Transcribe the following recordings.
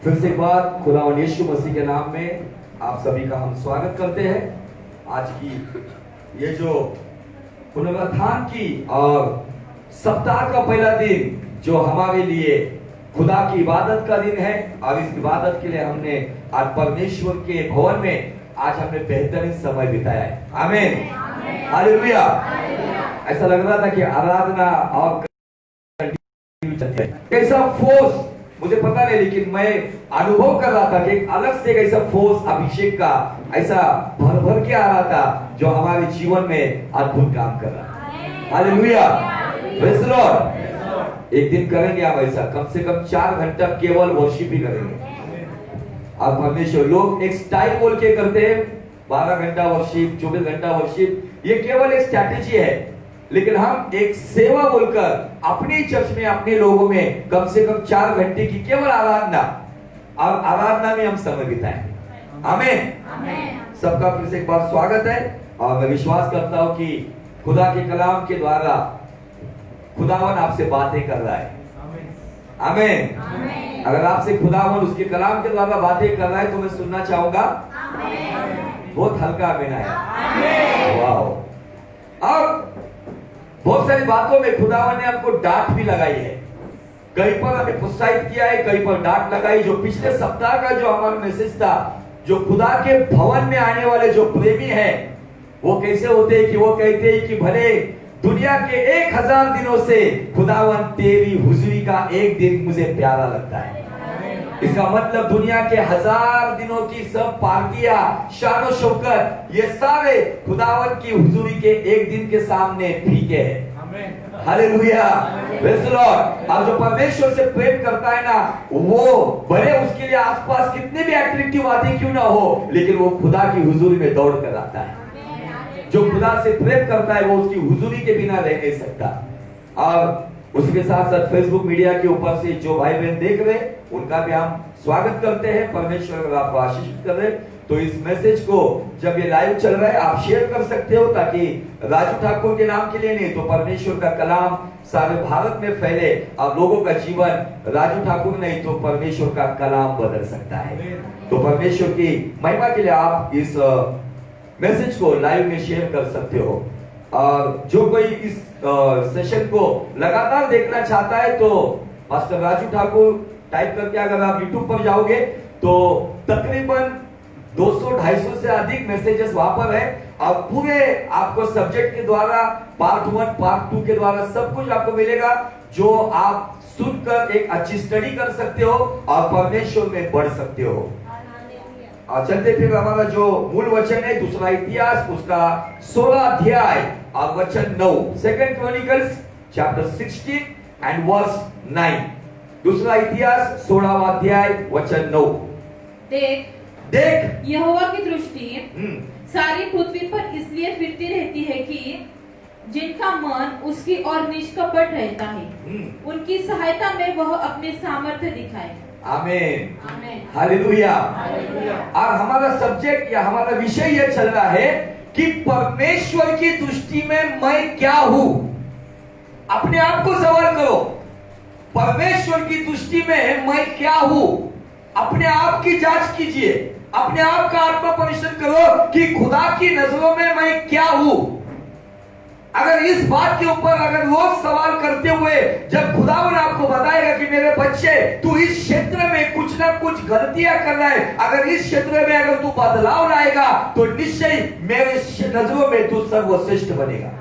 फिर से एक बार खुदावंद यीशु मसीह के नाम में आप सभी का हम स्वागत करते हैं। आज की ये जो पुनरुत्थान की और सप्ताह का पहला दिन जो हमारे लिए खुदा की इबादत का दिन है, और इस इबादत के लिए हमने आज परमेश्वर के भवन में आज हमने बेहतरीन समय बिताया है। आमीन, हालेलुया। ऐसा लग रहा था कि आराधना और कैसा फोर्स मुझे पता नहीं, लेकिन मैं अनुभव कर रहा था कि एक अलग से कैसा फोर्स अभिषेक का ऐसा भर भर के आ रहा था जो हमारे जीवन में अद्भुत काम कर रहा है। Hallelujah, praise the Lord. एक दिन करेंगे आप ऐसा, कम से कम 4 घंटा केवल वर्शिप ही करेंगे। अब परमेश्वर लोग एक स्टाइल बोल के करते हैं, 12 घंटा वर्शिप, 24 घंटा वर्शिप, ये केवल एक स्ट्रैटेजी है। लेकिन हम एक सेवा बोलकर अपने चर्च में अपने लोगों में कम से कम 4 घंटे की केवल आराधना, और आराधना में हम समय बिताएं। आमीन। सबका फिर से एक बार स्वागत है, और मैं विश्वास करता हूं कि खुदा के कलाम के द्वारा खुदावन आपसे बातें कर रहा है। आमीन। अगर आपसे खुदावन उसके कलाम के द्वारा बातें कर रहा है तो मैं सुनना चाहूंगा। बहुत हल्का आमीन है। वाह। और बहुत सारी बातों में खुदावन ने हमको डांट भी लगाई है, कहीं पर हमें प्रोत्साहित किया है, कहीं पर डांट लगाई। जो पिछले सप्ताह का जो हमारा मैसेज था, जो खुदा के भवन में आने वाले जो प्रेमी हैं वो कैसे होते हैं कि वो कहते हैं कि भले दुनिया के 1000 दिनों से खुदावन तेरी हुजूरी का एक दिन मुझे प्यारा लगता है। इसका मतलब दुनिया के 1000 दिनों की सब पार्टियां, शान शौकत, ये सारे खुदावन की हुजूरी के एक दिन के सामने फीके हैं। Hallelujah, praise the Lord. अब जो परमेश्वर से प्रेम करता है ना, वो भले उसके लिए आसपास कितने भी अट्रैक्टिव बातें क्यों ना हो, लेकिन वो खुदा की हुजूरी में दौड़ कर आता है। जो खुदा से प्रेम करता है वो उसकी हुजूरी के बिना रह नहीं सकता। और उसके साथ साथ फेसबुक मीडिया के ऊपर से जो भाई बहन देख रहे उनका भी हम स्वागत करते हैं। परमेश्वर अगर आपको आशीषित कर रहे तो इस मैसेज को जब ये लाइव चल रहा है आप शेयर कर सकते हो, ताकि राजू ठाकुर के नाम के लिए नहीं तो परमेश्वर का कलाम सारे भारत में फैले, और लोगों का जीवन राजू ठाकुर नहीं तो परमेश्वर का कलाम बदल सकता है। तो परमेश्वर की महिमा के लिए आप इस मैसेज को लाइव में शेयर कर सकते हो। और जो कोई इस सेशन को लगातार देखना चाहता है तो पास्टर राजू ठाकुर टाइप करके अगर आप YouTube पर जाओगे तो तकरीबन 200-250 से अधिक मैसेजेस वहां पर है, और पूरे आपको सब्जेक्ट के द्वारा पार्ट 1 पार्ट 2 के द्वारा सब कुछ आपको मिलेगा, जो आप सुनकर एक अच्छी स्टडी कर सकते हो और परमेश्वर में बढ़ सकते हो। चलते फिर हमारा जो मूल वचन है दूसरा इतिहास उसका 16 अध्याय और वचन 9, 2 क्रॉनिकल्स चैप्टर 16 एंड वर्स 9। दूसरा इतिहास 16वां अध्याय वचन 9। देख यहोवा की दृष्टि सारी पृथ्वी पर इसलिए फिरती रहती है कि जिनका मन उसकी ओर निष्कपट रहता है, उनकी सहायता में वह अपने सामर्थ्य दिखाए। आमीन, हालेलुया। और हमारा सब्जेक्ट या हमारा विषय यह चल रहा है कि परमेश्वर की दृष्टि में मैं क्या हूं। अपने आप को सवाल करो, परमेश्वर की दृष्टि में मैं क्या हूं। अपने आप की जांच कीजिए, अपने आप का आत्म परीक्षण करो कि खुदा की नजरों में मैं क्या हूं। अगर इस बात के ऊपर अगर रोज सवाल करते हुए जब खुदावन आपको बताएगा कि मेरे बच्चे तू इस क्षेत्र में कुछ ना कुछ गलतियां कर रहा है, अगर इस क्षेत्र में अगर तू बदलाव लाएगा तो निश्चय मेरे नजरों में तू सर्वश्रेष्ठ बनेगा।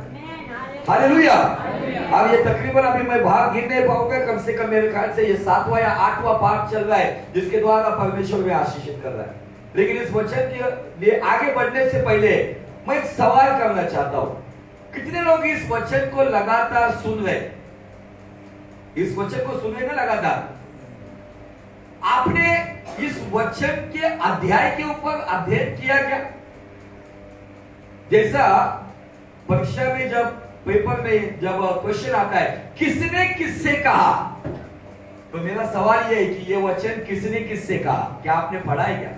हालेलुया। अब ये तकरीबन अभी मैं बाहर गिर नहीं पाऊंगा, कम से कम मेरे ख्याल से ये 7वां या 8वां पार्ट चल रहा है जिसके द्वारा परमेश्वर में आशीषित कर रहा है। लेकिन इस वचन के लिए आगे बढ़ने से पहले मैं एक सवाल करना चाहता हूं। कितने लोग इस वचन को लगातार सुन रहे, इस वचन को सुन रहे ना लगातार? आपने इस वचन के अध्याय के ऊपर अध्ययन किया क्या? जैसा परीक्षा में जब पेपर में जब क्वेश्चन आता है किसने किससे कहा, तो मेरा सवाल यह है कि ये वचन किसने किससे कहा, क्या आपने पढ़ा है क्या?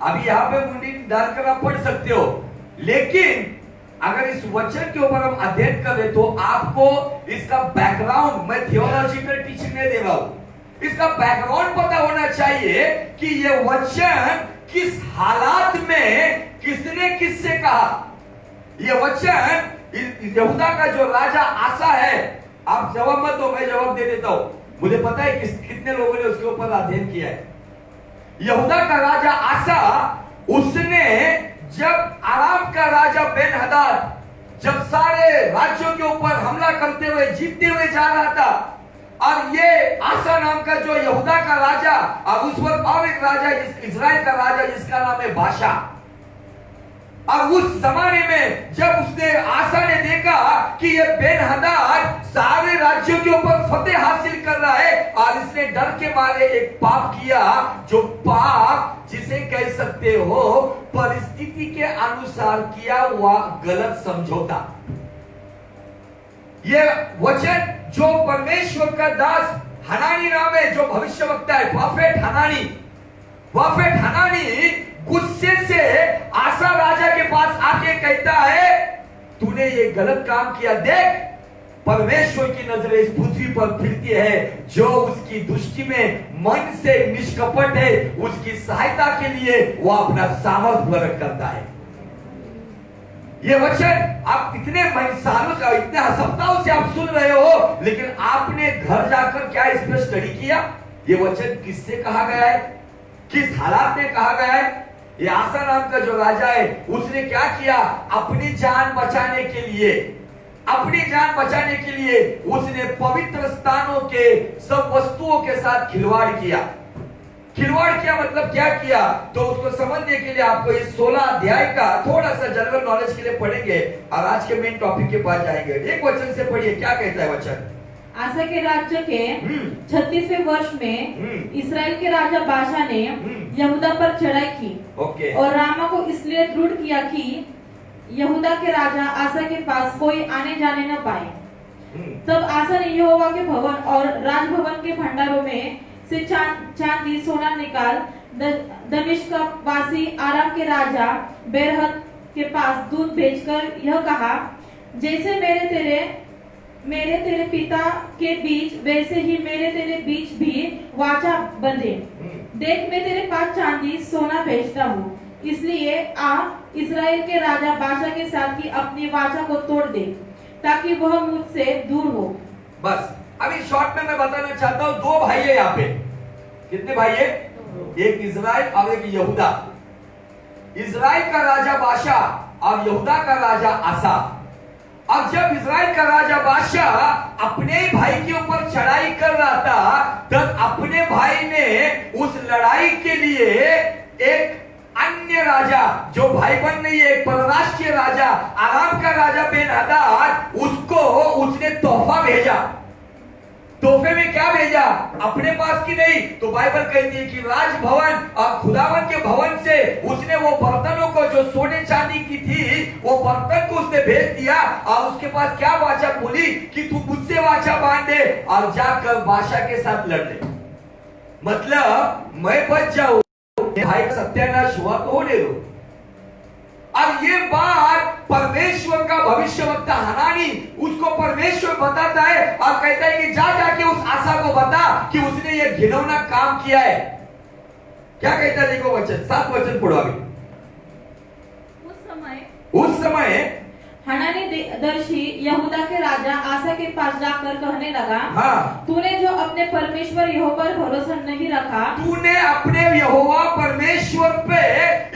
अभी यहां पे मुंडी डालकर आप पढ़ सकते हो, लेकिन अगर इस वचन के ऊपर हम अध्ययन करें तो आपको इसका बैकग्राउंड, मैं थियोलॉजिकल टीचिंग नहीं दे रहा हूं, इसका बैकग्राउंड पता होना चाहिए कि ये वचन किस हालात में किसने किससे कहा। ये वचन यहूदा का जो राजा आसा है, आप जवाब मत दो, मैं जवाब दे देता हूं, मुझे पता है कितने लोगों ने उसके ऊपर अध्ययन किया है। यहूदा का राजा आसा, उसने जब आराम का राजा बेन हदाद जब सारे राज्यों के ऊपर हमला करते हुए जीतते हुए जा रहा था, और ये आसा नाम का जो यहूदा का राजा, और उस वक्त और एक राजा इजराइल का राजा जिसका नाम है बादशाह, और उस जमाने में जब उसने आसा ने देखा कि ये बेन हदाद सारे राज्यों के ऊपर फतेह हासिल कर रहा है, और इसने डर के मारे एक पाप किया, जो पाप जिसे कह सकते हो परिस्थिति के अनुसार किया हुआ गलत समझौता। ये वचन जो परमेश्वर का दास हनानी नाम है, जो भविष्यवक्ता है, प्रॉफेट हनानी गुस्से से आसा राजा के पास आके कहता है, तूने ये गलत काम किया, देख परमेश्वर की नजरें इस पृथ्वी पर फिरती है, जो उसकी दृष्टि में मन से निष्कपट है, उसकी सहायता के लिए वो अपना सामर्थ्य प्रकट करता है। ये वचन आप इतने सालों का, इतने सप्ताहों से आप सुन रहे हो, लेकिन आपने घर जाकर क्या इस पर स्टडी किया? ये वचन किससे कहा गया है, किस हालात में कहा गया है? ये आसा नाम का जो राजा है, उसने क्या किया? अपनी जान बचाने के लिए उसने पवित्र स्थानों के सब वस्तुओं के साथ खिलवाड़ किया। मतलब क्या किया? तो उसको समझने के लिए आपको इस 16 अध्याय का थोड़ा सा जनरल नॉलेज के लिए पढ़ेंगे, और आज के मेन टॉपिक के पास जाएंगे। एक वचन से पढ़िए, क्या कहता है वचन? आसा के राज्य के 36वें वर्ष में इस्राएल के राजा बादशाह ने यहूदा पर चढ़ाई की, और रामा को इसलिए दृढ़ किया कि यहूदा के राजा आसा के पास कोई आने जाने न पाए। तब आसा ने यहोवा के भवन और राजभवन के भंडारों में से चांदी सोना निकाल दमिश्क वासी आराम के राजा बेरहत के पास दूत भेजकर यह कहा, जैसे मेरे तेरे पिता के बीच, वैसे ही मेरे तेरे बीच भी वाचा बंधे। देख, मैं तेरे पास चांदी सोना भेजता हूँ, इसलिए आ इस्राएल के राजा बादशाह के साथ की अपनी वाचा को तोड़ दे, ताकि वह मुझसे दूर हो। बस अभी शॉर्ट में मैं बताना चाहता हूँ, 2 भाई है यहाँ पे। कितने भाई है? एक इजराइल और एक यहूदा। इजराइल का राजा बादशाह और यहूदा का राजा आसा। अब जब इजराइल का राजा बादशाह अपने ही भाई के ऊपर चढ़ाई कर रहा था, तब अपने भाई ने उस लड़ाई के लिए एक अन्य राजा, जो भाई बहन नहीं है, एक परराष्ट्रीय राजा, आराम का राजा बेन हदाद, उसको उसने तोहफा भेजा। तोहफे में क्या भेजा? अपने पास की नहीं, तो बाइबल कहती है कि राजभवन और खुदावन के भवन से उसने वो बर्तनों को, जो सोने चांदी की थी, वो बर्तन को उसने भेज दिया, और उसके पास क्या वाचा बोली कि तू मुझसे वाचा बांध दे और जाकर बादशाह के साथ लड़ ले। मतलब मैं बच जाऊं, भाई का सत्यानाश हुआ तो होने दो। और ये बात परमेश्वर का भविष्यवक्ता हनानी उसको परमेश्वर बताता है, और कहता है कि जाके उस आसा को बता कि उसने ये घिनौना काम किया है। क्या कहता है? देखो वचन, 7 वचन पढ़ो अभी। उस समय हनानी दर्शी यहूदा के राजा आसा के पास जाकर कहने लगा, हाँ, तूने जो अपने परमेश्वर यहोवा पर भरोसा नहीं रखा, तूने अपने यहोवा परमेश्वर पे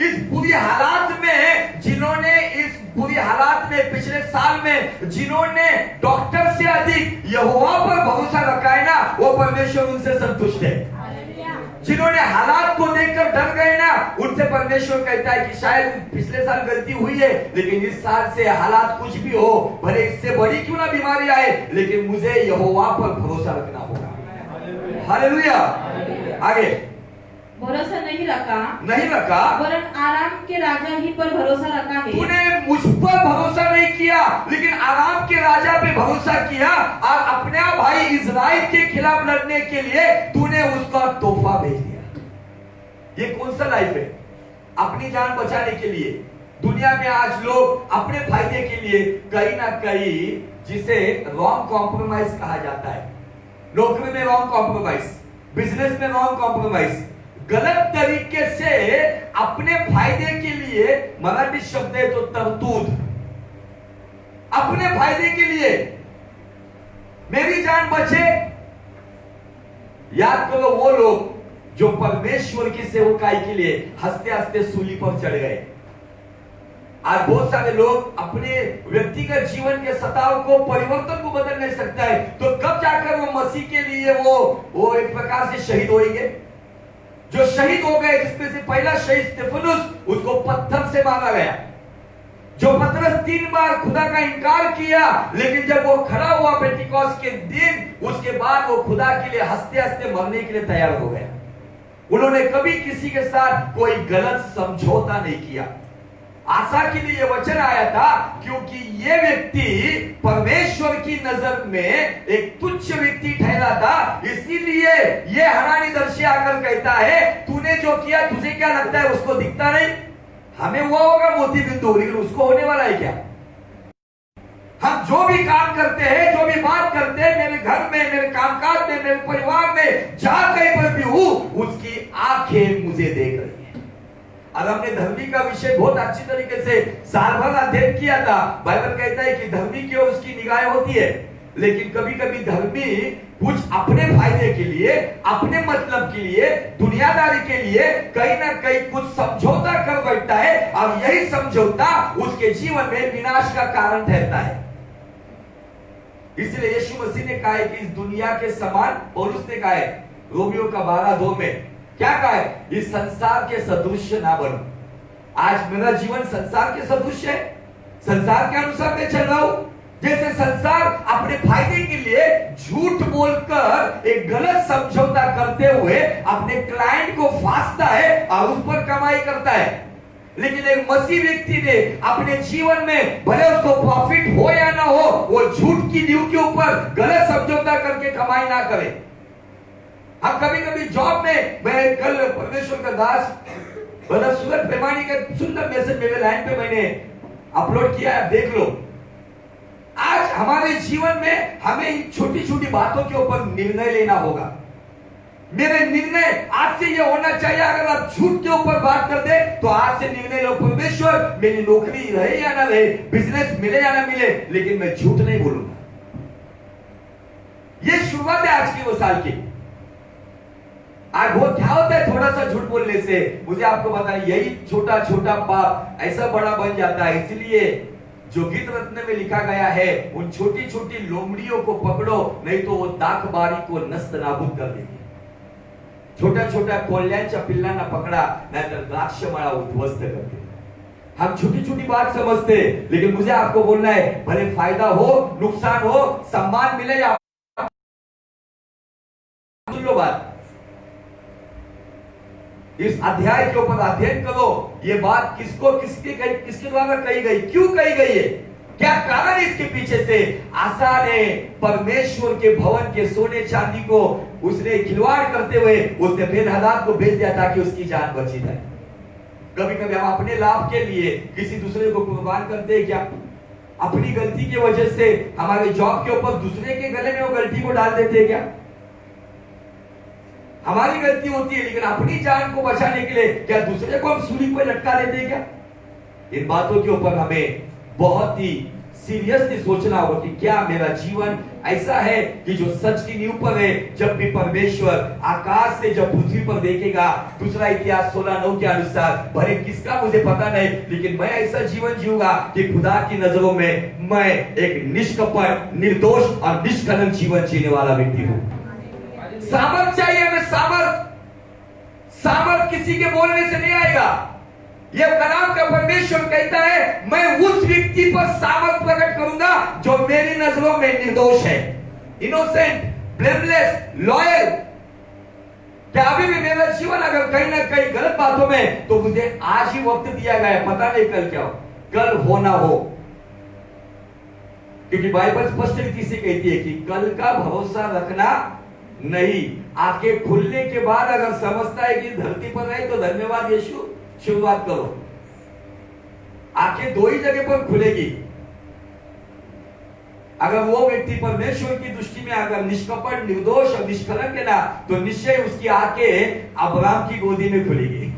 इस बुरी हालात में, जिन्होंने इस बुरी हालात में पिछले साल में जिन्होंने डॉक्टर से अधिक यहोवा पर भरोसा रखा है ना, वो परमेश्वर उनसे संतुष्ट है। जिन्होंने हालात को देखकर डर गए ना, उनसे परमेश्वर कहता है कि शायद पिछले साल गलती हुई है, लेकिन इस साल से हालात कुछ भी हो, भले इससे बड़ी क्यों ना बीमारी आए, लेकिन मुझे यहोवा पर भरोसा रखना होगा। हालेलुया। आगे, भरोसा नहीं रखा, वरन आराम के राजा ही पर भरोसा रखा है। तूने मुझ पर भरोसा नहीं किया, लेकिन आराम के राजा पे भरोसा किया, और अपने भाई इजराइल के खिलाफ लड़ने के लिए तूने उसका तोहफा भेज दिया। ये कौन सा लाइफ है? अपनी जान बचाने के लिए। दुनिया में आज लोग अपने फायदे के लिए कहीं ना कहीं, जिसे रॉन्ग कॉम्प्रोमाइज कहा जाता है, नौकरी में रॉन्ग कॉम्प्रोमाइज, बिजनेस में नॉन कॉम्प्रोमाइज, गलत तरीके से अपने फायदे के लिए, मराठी शब्द है तो तरतूद, अपने फायदे के लिए मेरी जान बचे। याद करो वो लोग जो परमेश्वर की सेवकाई के लिए हंसते हंसते सूली पर चढ़ गए। आज बहुत सारे लोग अपने व्यक्तिगत जीवन के सताव को, परिवर्तन को बदल नहीं सकता है, तो कब जाकर वो मसीह के लिए वो एक प्रकार से शहीद होंगे। जो शहीद हो गए, जिसमें से पहला शहीद स्तिफनुस, उसको पत्थर से मारा गया। जो पतरस 3 बार खुदा का इनकार किया, लेकिन जब वो खड़ा हुआ पेंटिकॉस्ट के दिन, उसके बाद वो खुदा के लिए हंसते हंसते मरने के लिए तैयार हो गया। उन्होंने कभी किसी के साथ कोई गलत समझौता नहीं किया। आशा के लिए वचन आया था, क्योंकि ये व्यक्ति परमेश्वर की नजर में एक तुच्छ व्यक्ति ठहरा था, इसीलिए ये हनानी दर्शी आकर कहता है, तूने जो किया तुझे क्या लगता है उसको दिखता नहीं? हमें हुआ होगा मोती बिंदु, लेकिन उसको होने वाला है क्या? हम जो भी काम करते हैं, जो भी बात करते हैं, मेरे घर में, मेरे कामकाज में, मेरे परिवार में, जहां कहीं पर भी हूं, उसकी आंखें मुझे देख रही है। और हमने धर्मी का विषय बहुत अच्छी तरीके से साल भर अध्ययन किया था। बाइबल कहता है कि धर्मी की ओर उसकी निगाहें होती है, लेकिन कभी कभी धर्मी कुछ अपने फायदे के लिए, अपने मतलब के लिए, दुनियादारी के लिए कहीं ना कहीं कुछ समझौता कर बैठता है, और यही समझौता उसके जीवन में विनाश का कारण ठहरता है। इसलिए यीशु मसीह ने कहा है कि इस दुनिया के समान, पौलुस ने कहा है रोमियो का 12:2 में, क्या कहा है? इस संसार के सदृश्य ना बनो। आज मेरा जीवन संसार के सदृश्य है, संसार के अनुसार मैं चल रहा हूं। जैसे संसार अपने फायदे के लिए झूठ बोलकर एक गलत समझौता करते हुए अपने क्लाइंट को फांसता है और उस पर कमाई करता है, लेकिन एक मसीह व्यक्ति ने अपने जीवन में, भले उसको प्रॉफिट हो या ना हो, वो झूठ की नींव के ऊपर गलत समझौता करके कमाई ना करे। हम कभी कभी जॉब में, मैं कल परमेश्वर का दास बड़ा सूरज प्रेमानी का सुंदर मैसेज मेरे लाइन पे मैंने अपलोड किया है, देख लो। आज हमारे जीवन में हमें इन छोटी छोटी बातों के ऊपर निर्णय लेना होगा। मेरे निर्णय आज से ये होना चाहिए, अगर आप झूठ के ऊपर बात कर दे तो आज से निर्णय लो, परमेश्वर मेरी नौकरी रहे या ना रहे, बिजनेस मिले या ना मिले, लेकिन मैं झूठ नहीं बोलूंगा। ये शुरुआत है आज की वो साल की। आज वो क्या होता है थोड़ा सा झूठ बोलने से, मुझे आपको पता है, यही छोटा छोटा पाप ऐसा बड़ा बन जाता है। इसलिए जो गीत रत्न में लिखा गया है, उन छोटी छोटी लोमड़ियों को पकड़ो, नहीं तो वो दाखबारी को नस्त नाबूद कर देगी। छोटा छोटा कोल्यांच्या पिल्लांना पकड़ा, नाहीतर द्राक्षमळा उद्ध्वस्त करते। हम छोटी छोटी बात समझते, लेकिन मुझे आपको बोलना है, भले फायदा हो, नुकसान हो, सम्मान मिले या, सुन लो बात, इस अध्याय के ऊपर अध्ययन करो। ये बात किसके द्वारा कही गई, क्यों कही गई है, क्या कारण है इसके पीछे से? आसा ने परमेश्वर के भवन के सोने चांदी को उसने खिलवाड़ करते हुए उसने बेनहदाद को भेज दिया ताकि उसकी जान बची जाए। कभी कभी हम अपने लाभ के लिए किसी दूसरे को कुर्बान करते हैं क्या? अपनी गलती की वजह से हमारे जॉब के ऊपर दूसरे के गले में वो गलती को डाल देते हैं क्या? हमारी गलती होती है, लेकिन अपनी जान को बचाने के लिए क्या दूसरे को हम सूली पर लटका देते हैं क्या? इन बातों के ऊपर हमें बहुत ही सीरियसली सोचना होगा कि क्या मेरा जीवन ऐसा है कि जो सच की नींव पर है। जब भी परमेश्वर आकाश से जब पृथ्वी पर देखेगा, दूसरा इतिहास 16:9 के अनुसार, भले किसका मुझे पता नहीं, लेकिन मैं ऐसा जीवन जीऊंगा कि खुदा की नजरों में मैं एक निष्कपट, निर्दोष और निष्कलंक जीवन जीने वाला व्यक्ति हूं। सामर्थ चाहिए हमें, सामर्थ किसी के बोलने से नहीं आएगा। यह कलाम का परमेश्वर कहता है, मैं उस व्यक्ति पर सामर्थ प्रकट करूंगा जो मेरी नजरों में निर्दोष है, इनोसेंट, ब्लेमलेस, लॉयल। क्या अभी भी मेरा जीवन अगर कहीं ना कहीं गलत बातों में, तो मुझे आज ही वक्त दिया गया है, पता नहीं कल क्या हो, कल हो ना हो। क्योंकि बाइबल स्पष्ट रीति से कहती है कि कल का भरोसा रखना नहीं। आंखें खुलने के बाद अगर समझता है कि धरती पर रहे तो धन्यवाद यीशु, शुरुआत करो। आंखें दो ही जगह पर खुलेगी, अगर वो व्यक्ति परमेश्वर की दृष्टि में अगर निष्कपट, निर्दोष और निष्कलंक है ना, तो निश्चय उसकी आंखें अब्राहम की गोदी में खुलेगी।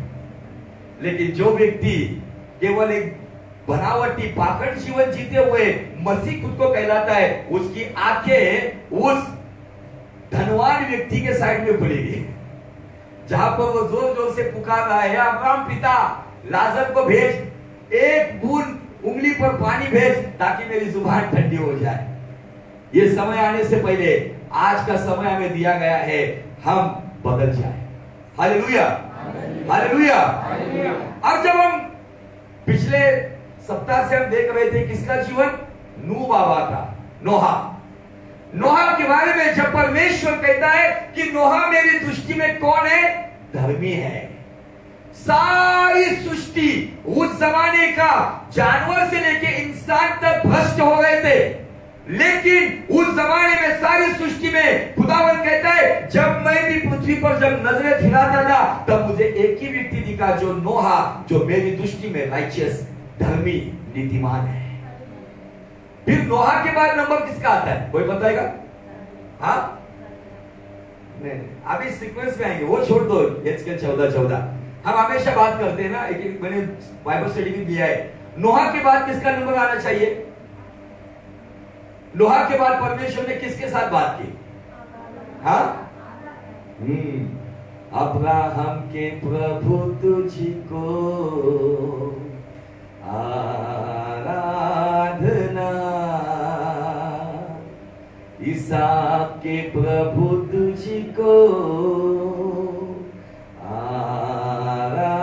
लेकिन जो व्यक्ति केवल एक बनावटी पाखंड जीवन जीते हुए मसीह खुद को कहलाता है, उसकी आंखें उस धनवान व्यक्ति के साइड में खुलेगी, जहां पर वो जोर जोर से पुकार रहा है, अब्राहम पिता लाजर को भेज, एक बूंद उंगली पर पानी भेज ताकि मेरी जुबान ठंडी हो जाए। ये समय आने से पहले आज का समय हमें दिया गया है, हम बदल जाए। Hallelujah, hallelujah. अब जब हम पिछले सप्ताह से हम देख रहे थे किसका जीवन, नूह बाबा का, नोहा के बारे में जब परमेश्वर कहता है कि नोहा मेरी दृष्टि में कौन है, धर्मी है। सारी सृष्टि उस जमाने का जानवर से लेके इंसान तक भ्रष्ट हो गए थे, लेकिन उस जमाने में सारी सृष्टि में खुदावन कहता है जब मैं भी पृथ्वी पर जब नजरें फिराता था तब मुझे एक ही व्यक्ति दिखा, जो नोहा, जो मेरी दृष्टि में राइचियस, धर्मी, नीतिमान है। फिर नोहा के बाद नंबर किसका आता है, कोई बताएगा? हाँ, नहीं, अभी सीक्वेंस में आएंगे, वो छोड़ दो। यहेजकेल 14:14 हम हमेशा बात करते हैं ना, एक मैंने बाइबल स्टडी भी दिया है। नोहा के बाद किसका नंबर आना चाहिए? नोहा के बाद परमेश्वर ने किसके साथ बात की? हाँ, अब्राहम के प्रभु तुझको आराधना, इसहाक के प्रभु तुझको आराधना,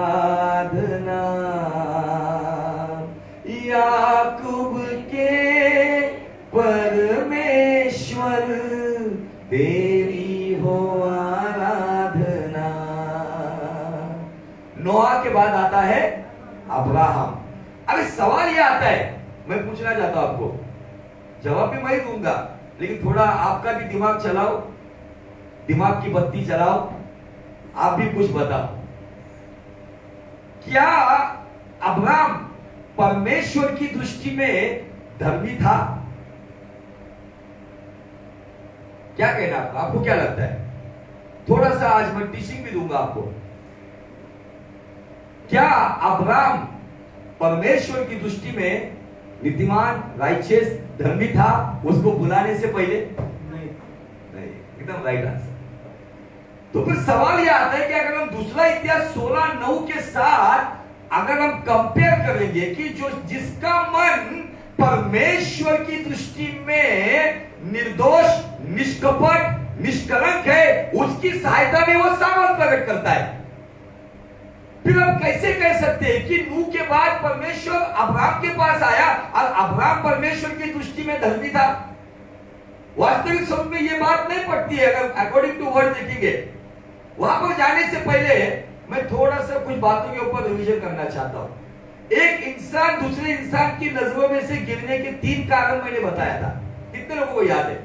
याकूब के परमेश्वर तेरी हो आराधना। नोहा के बाद आता है अब्राहम। अभी सवाल यह आता है, मैं पूछना चाहता हूं आपको, जवाब भी मैं दूंगा, लेकिन थोड़ा आपका भी दिमाग चलाओ, दिमाग की बत्ती चलाओ, आप भी कुछ बताओ। क्या अब्राहम परमेश्वर की दृष्टि में धर्मी था? क्या कहना आपका, आपको क्या लगता है? थोड़ा सा आज मैं टीचिंग भी दूंगा आपको। क्या अब्राहम परमेश्वर की दृष्टि में नीतिमान, राइचियस, धर्मी था उसको बुलाने से पहले? नहीं, एकदम राइट आंसर। तो फिर सवाल यह आता है कि अगर हम दूसरा इतिहास 16:9 के साथ अगर हम कंपेयर करेंगे कि जो जिसका मन परमेश्वर की दृष्टि में निर्दोष, निष्कपट, निष्कलंक है, उसकी सहायता में वो सामर्थ प्रकट करता है। फिर हम कैसे कह सकते हैं कि नूह के बाद परमेश्वर अब्राहम के पास आया और अब्राहम परमेश्वर की दृष्टि में धर्मी था? वास्तविक समझ में ये बात नहीं पड़ती है अगर अकॉर्डिंग टू वर्ड देखेंगे। वहां पर जाने से पहले मैं थोड़ा सा कुछ बातों के ऊपर रिवीजन करना चाहता हूं। एक इंसान दूसरे इंसान की नजरों में से गिरने के 3 कारण मैंने बताया था। कितने लोगों को याद है?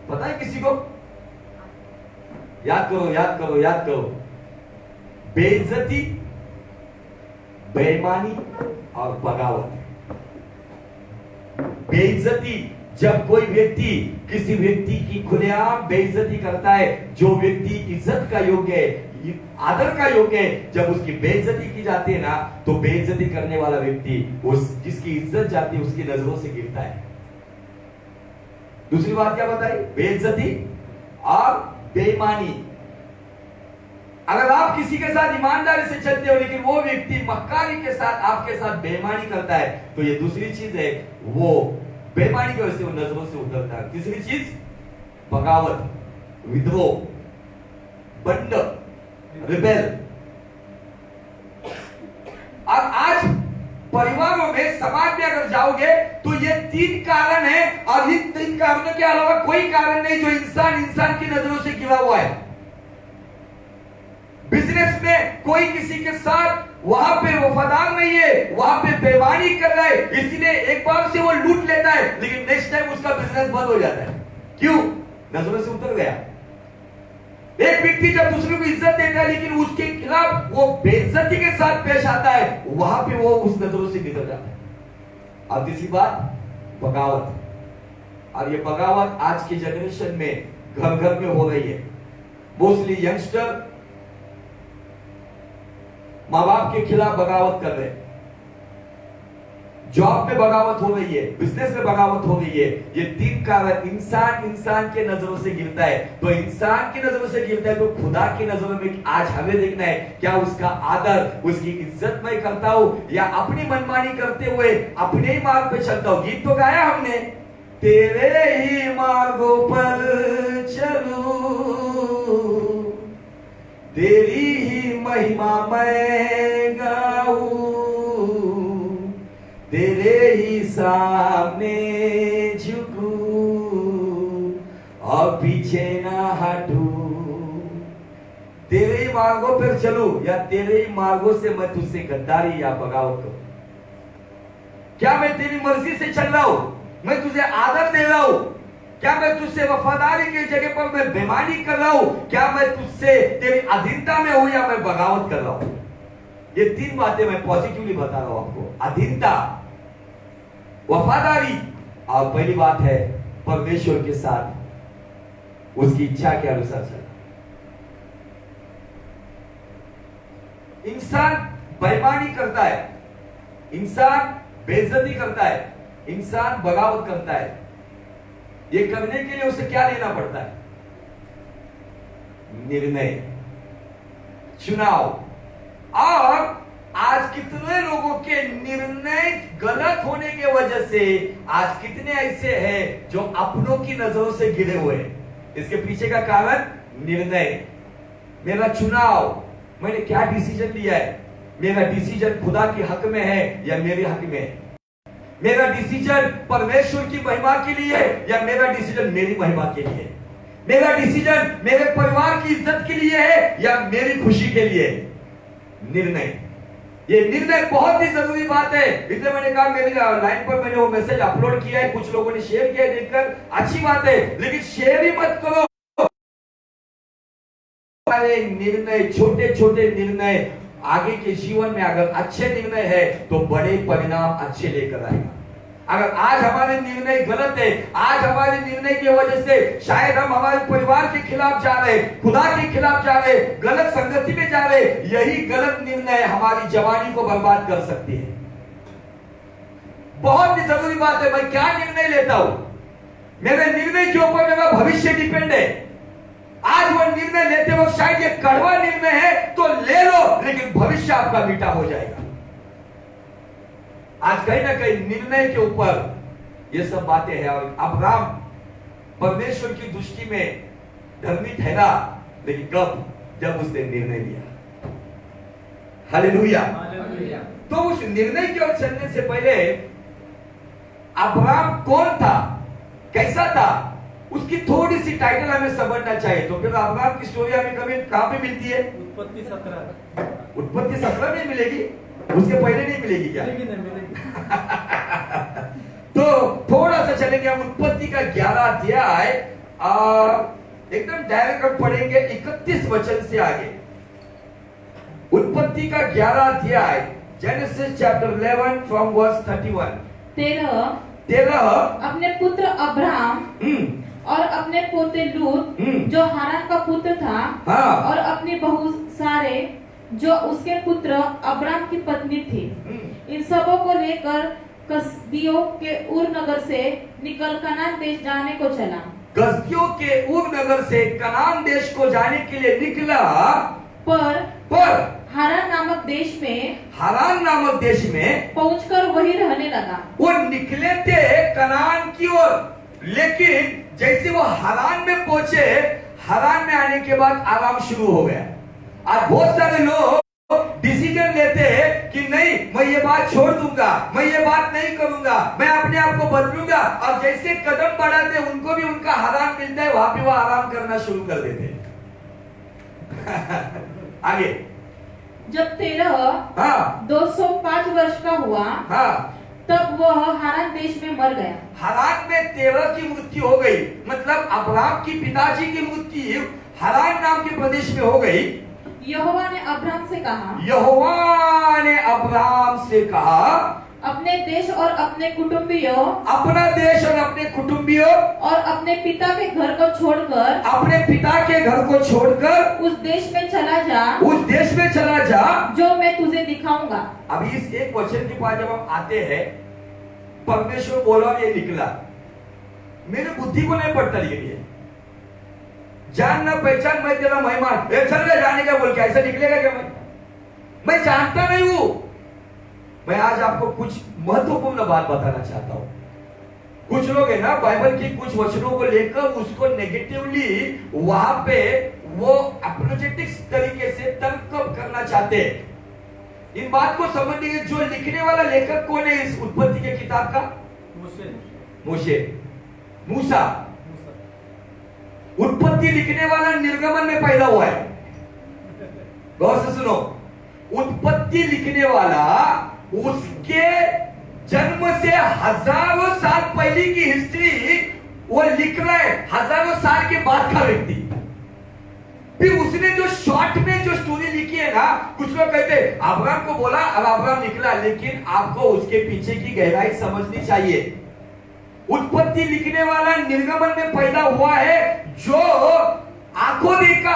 पता है किसी को? याद करो, याद करो, याद करो। बेइज्जती, बेईमानी और बगावत। बेइज्जती, जब कोई व्यक्ति किसी व्यक्ति की खुलेआम बेइज्जती करता है, जो व्यक्ति इज्जत का योग्य है, आदर का योग्य है, जब उसकी बेइज्जती की जाती है ना, तो बेइज्जती करने वाला व्यक्ति उस जिसकी इज्जत जाती है उसकी नजरों से गिरता है। दूसरी बात क्या बताई? बेइज्जती और बेईमानी। अगर आप किसी के साथ ईमानदारी से चलते हो लेकिन वो व्यक्ति मक्कारी के साथ आपके साथ बेईमानी करता है, तो ये दूसरी चीज है, वो बेईमानी की वजह से वो नजरों से उतरता है। तीसरी चीज बगावत, विद्रोह, बंड, रिबेल। और आज परिवारों में, समाज में अगर जाओगे तो ये 3 कारण है, और इन 3 कारणों के अलावा कोई कारण नहीं जो इंसान की नजरों से गिरा हुआ है। बिजनेस में कोई किसी के साथ वहां पे वफादार नहीं है, वहां पे बेईमानी कर रहा है, इसलिए एक बार से वो लूट लेता है, लेकिन नेक्स्ट टाइम उसका बिजनेस बंद हो जाता है। क्यों? नजरों से उतर गया। एक व्यक्ति जब दूसरे को इज्जत देता है लेकिन उसके खिलाफ वो बेइज्जती के साथ पेश आता है, वहां पे वो उस नजरों से निकल जाता है। अब तीसरी बात, बगावत। और ये बगावत आज के जनरेशन में घर घर में हो रही है। मोस्टली यंगस्टर माँ बाप के खिलाफ बगावत कर रहे हैं, जॉब में बगावत हो रही है, बिजनेस में बगावत हो रही है। ये तीन कारण इंसान के नजरों से गिरता है। तो इंसान की नजरों से गिरता है तो खुदा की नजरों में आज हमें देखना है, क्या उसका आदर, उसकी इज्जत मैं करता हूं या अपनी मनमानी करते हुए अपने ही मार्ग पे चलता हूं। गीत तो गाया हमने, तेरे ही मार्गों पर चलूं, तेरी ही महिमा मैं गाऊं, तेरे ही सामने झुकूं और पीछे ना हटूं। तेरे ही मार्गों पर चलूं या तेरे ही मार्गों से मैं तुझसे गद्दारी या बगावत करूं। क्या मैं तेरी मर्जी से चल रहा हूं, मैं तुझे आदर दे रहा हूं? क्या मैं तुझसे वफादारी की जगह पर मैं बेईमानी कर रहा हूं? क्या मैं तुझसे तेरी अधीनता में हूं या मैं बगावत कर रहा हूं? ये तीन बातें मैं पॉजिटिवली बता रहा हूं आपको, अधीनता, वफादारी और पहली बात है परमेश्वर के साथ उसकी इच्छा के अनुसार चलना। इंसान बेईमानी करता है, इंसान बेइज्जती करता है, इंसान बगावत करता है। ये करने के लिए उसे क्या लेना पड़ता है? निर्णय, चुनाव। और आज कितने लोगों के निर्णय गलत होने की वजह से आज कितने ऐसे हैं जो अपनों की नजरों से गिरे हुए हैं। इसके पीछे का कारण निर्णय, मेरा चुनाव, मैंने क्या डिसीजन लिया है, मेरा डिसीजन खुदा के हक में है या मेरे हक में है, मेरा डिसीजन परमेश्वर की महिमा के लिए या मेरा डिसीजन मेरी महिमा के लिए, मेरा डिसीजन मेरे परिवार की इज्जत के लिए है या मेरी खुशी के लिए। निर्णय, ये निर्णय बहुत ही जरूरी बात है। इसलिए मैंने कहा मेरी लाइन पर मैंने वो मैसेज अपलोड किया है, कुछ लोगों ने शेयर किया है, देखकर अच्छी बात है, लेकिन शेयर ही मत करो। निर्णय, छोटे छोटे निर्णय आगे के जीवन में अगर अच्छे निर्णय है तो बड़े परिणाम अच्छे लेकर आएगा। अगर आज हमारे निर्णय गलत है, आज हमारे निर्णय की वजह से शायद हम हमारे परिवार के खिलाफ जा रहे, खुदा के खिलाफ जा रहे, गलत संगति में जा रहे, यही गलत निर्णय हमारी जवानी को बर्बाद कर सकती है। बहुत ही जरूरी बात है, मैं क्या निर्णय लेता हूं, मेरे निर्णय के ऊपर मेरा भविष्य डिपेंड है। आज वो निर्णय लेते वक्त शायद ये कड़वा निर्णय है तो ले लो, लेकिन भविष्य आपका मीठा हो जाएगा। आज कहीं ना कहीं निर्णय के ऊपर ये सब बातें हैं। और अब्राहम परमेश्वर की दृष्टि में धर्मी ठहरा, लेकिन कब? जब उसने निर्णय लिया। हालेलुया। तो उस निर्णय की ओर चलने से पहले अब्राहम कौन था, कैसा था, उसकी थोड़ी सी टाइटल हमें समझना चाहिए। तो फिर अब्राहम की स्टोरी हमें कभी कहां पे मिलती है? उत्पत्ति 17 में मिलेगी, उसके पहले नहीं मिलेगी क्या? तो थोड़ा सा चलेंगे हम उत्पत्ति का 11 अध्याय, एकदम डायरेक्ट हम पढ़ेंगे 31 वचन से आगे। उत्पत्ति का 11 अध्याय, जेनेसिस चैप्टर 11 फ्रॉम वर्स 31। 13 अपने पुत्र अब्राहम और अपने पोते लूत जो हारान का पुत्र था, हाँ, और अपनी बहू सारे जो उसके पुत्र अब्राम की पत्नी थी, इन सबों को लेकर कसदियों के उर नगर से निकल कनान देश जाने को चला। कसदियों के उर नगर से कनान देश को जाने के लिए निकला, पर हारान नामक देश में पहुंचकर वही रहने लगा। वो निकले थे कनान की ओर, लेकिन जैसे वो हारान में पहुंचे, हारान में आने के बाद आराम शुरू हो गया। आज बहुत सारे लोग डिसीजन लेते हैं कि नहीं, मैं ये बात छोड़ दूंगा, मैं ये बात नहीं करूंगा, मैं अपने आप को बदलूंगा, और जैसे कदम बढ़ाते उनको भी उनका हाराम मिलता है, वहां पे वो आराम करना शुरू कर देते हैं। आगे जब 205 वर्ष का हुआ, तब वह हारान देश में मर गया। हारान में 13 की मृत्यु हो गई, मतलब अब्राहम की पिताजी की मृत्यु हारान नाम के प्रदेश में हो गई। यहोवा ने अब्राहम से कहा, यहोवा ने अब्राहम से कहा, अपने देश और अपने कुटुंबियों अपना देश और अपने कुटुंबियों और अपने पिता के घर को छोड़कर अपने पिता के घर को छोड़कर उस देश में चला जा, उस देश में चला जा जो मैं तुझे दिखाऊंगा। अब इस एक वचन के पास जब हम आते हैं, परमेश्वर बोला ये निकला, मेरे बुद्धि को नहीं पड़ता, लेकिन ये जानना पहचान मैं तेरा मेहमान चल रहे जाने का बोल के ऐसा निकलेगा क्या? मैं जानता नहीं हूं। मैं आज आपको कुछ महत्वपूर्ण बात बताना चाहता हूं। कुछ लोग है ना, बाइबल की कुछ वचनों को लेकर उसको नेगेटिवली वहां पे वो अपोलोजेटिक्स तरीके से तर्क करना चाहते हैं। इन बात को समझने के जो लिखने वाला लेखक कौन है इस उत्पत्ति के किताब का? मूसा। उत्पत्ति लिखने वाला निर्गमन में पैदा हुआ है। गौर से सुनो, उत्पत्ति लिखने वाला उसके जन्म से हजारों साल पहले की हिस्ट्री वो लिख रहा है, हजारों साल के बाद का व्यक्ति। फिर उसने जो शॉर्ट में जो स्टोरी लिखी है ना, कुछ लोग कहते हैं अब्राहम को बोला अब अब्राहम निकला, लेकिन आपको उसके पीछे की गहराई समझनी चाहिए। उत्पत्ति लिखने वाला निर्गमन में पैदा हुआ है, जो आंखों देखा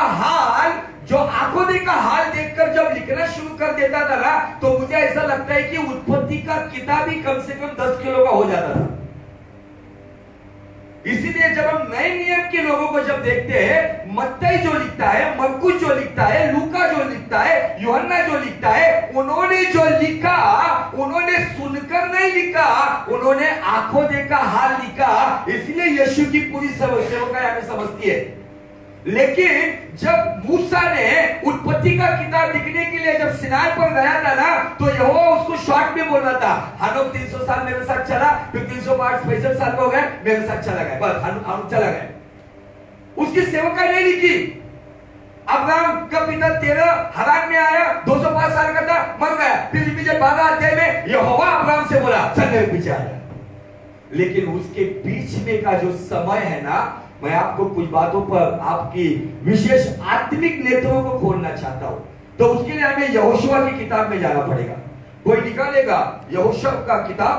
हाल देखकर जब लिखना शुरू कर देता था ना, तो मुझे ऐसा लगता है कि उत्पत्ति का किताब ही कम से कम 10 किलो का हो जाता था। इसीलिए जब हम नए नियम के लोगों को जब देखते हैं, मत्ती जो लिखता है, मरकुस जो लिखता है, लूका जो लिखता है, यूहन्ना जो लिखता है, उन्होंने जो लिखा उन्होंने सुनकर नहीं लिखा, उन्होंने आंखों देखा हाल लिखा। इसलिए यीशु की पूरी सेवकाई हमें समझती है। लेकिन जब मूसा ने उत्पत्ति का किताब लिखने के लिए जब सिनाई पर गया था ना, तो यहोवा उसको शॉर्ट में बोल रहा था, हनोक 300 साल मेरे साथ चला, फिर 365 साल हो गए मेरे साथ चला गया, बस हनोक चला गया। उसकी सेवकाई नहीं लिखी। अब्राहम का पिता 13 हारान में आया, 205 साल का था, मर गया। फिर मुझे 12 अध्याय में यहोवा अब्राहम से बोला चल मेरे पीछे आ जा। लेकिन उसके बीच में का जो समय है ना, मैं आपको कुछ बातों पर आपकी विशेष आत्मिक नेत्रों को खोलना चाहता हूं। तो उसके लिए हमें यहोशुआ की किताब में जाना पड़ेगा। कोई निकालेगा यहोशुआ का किताब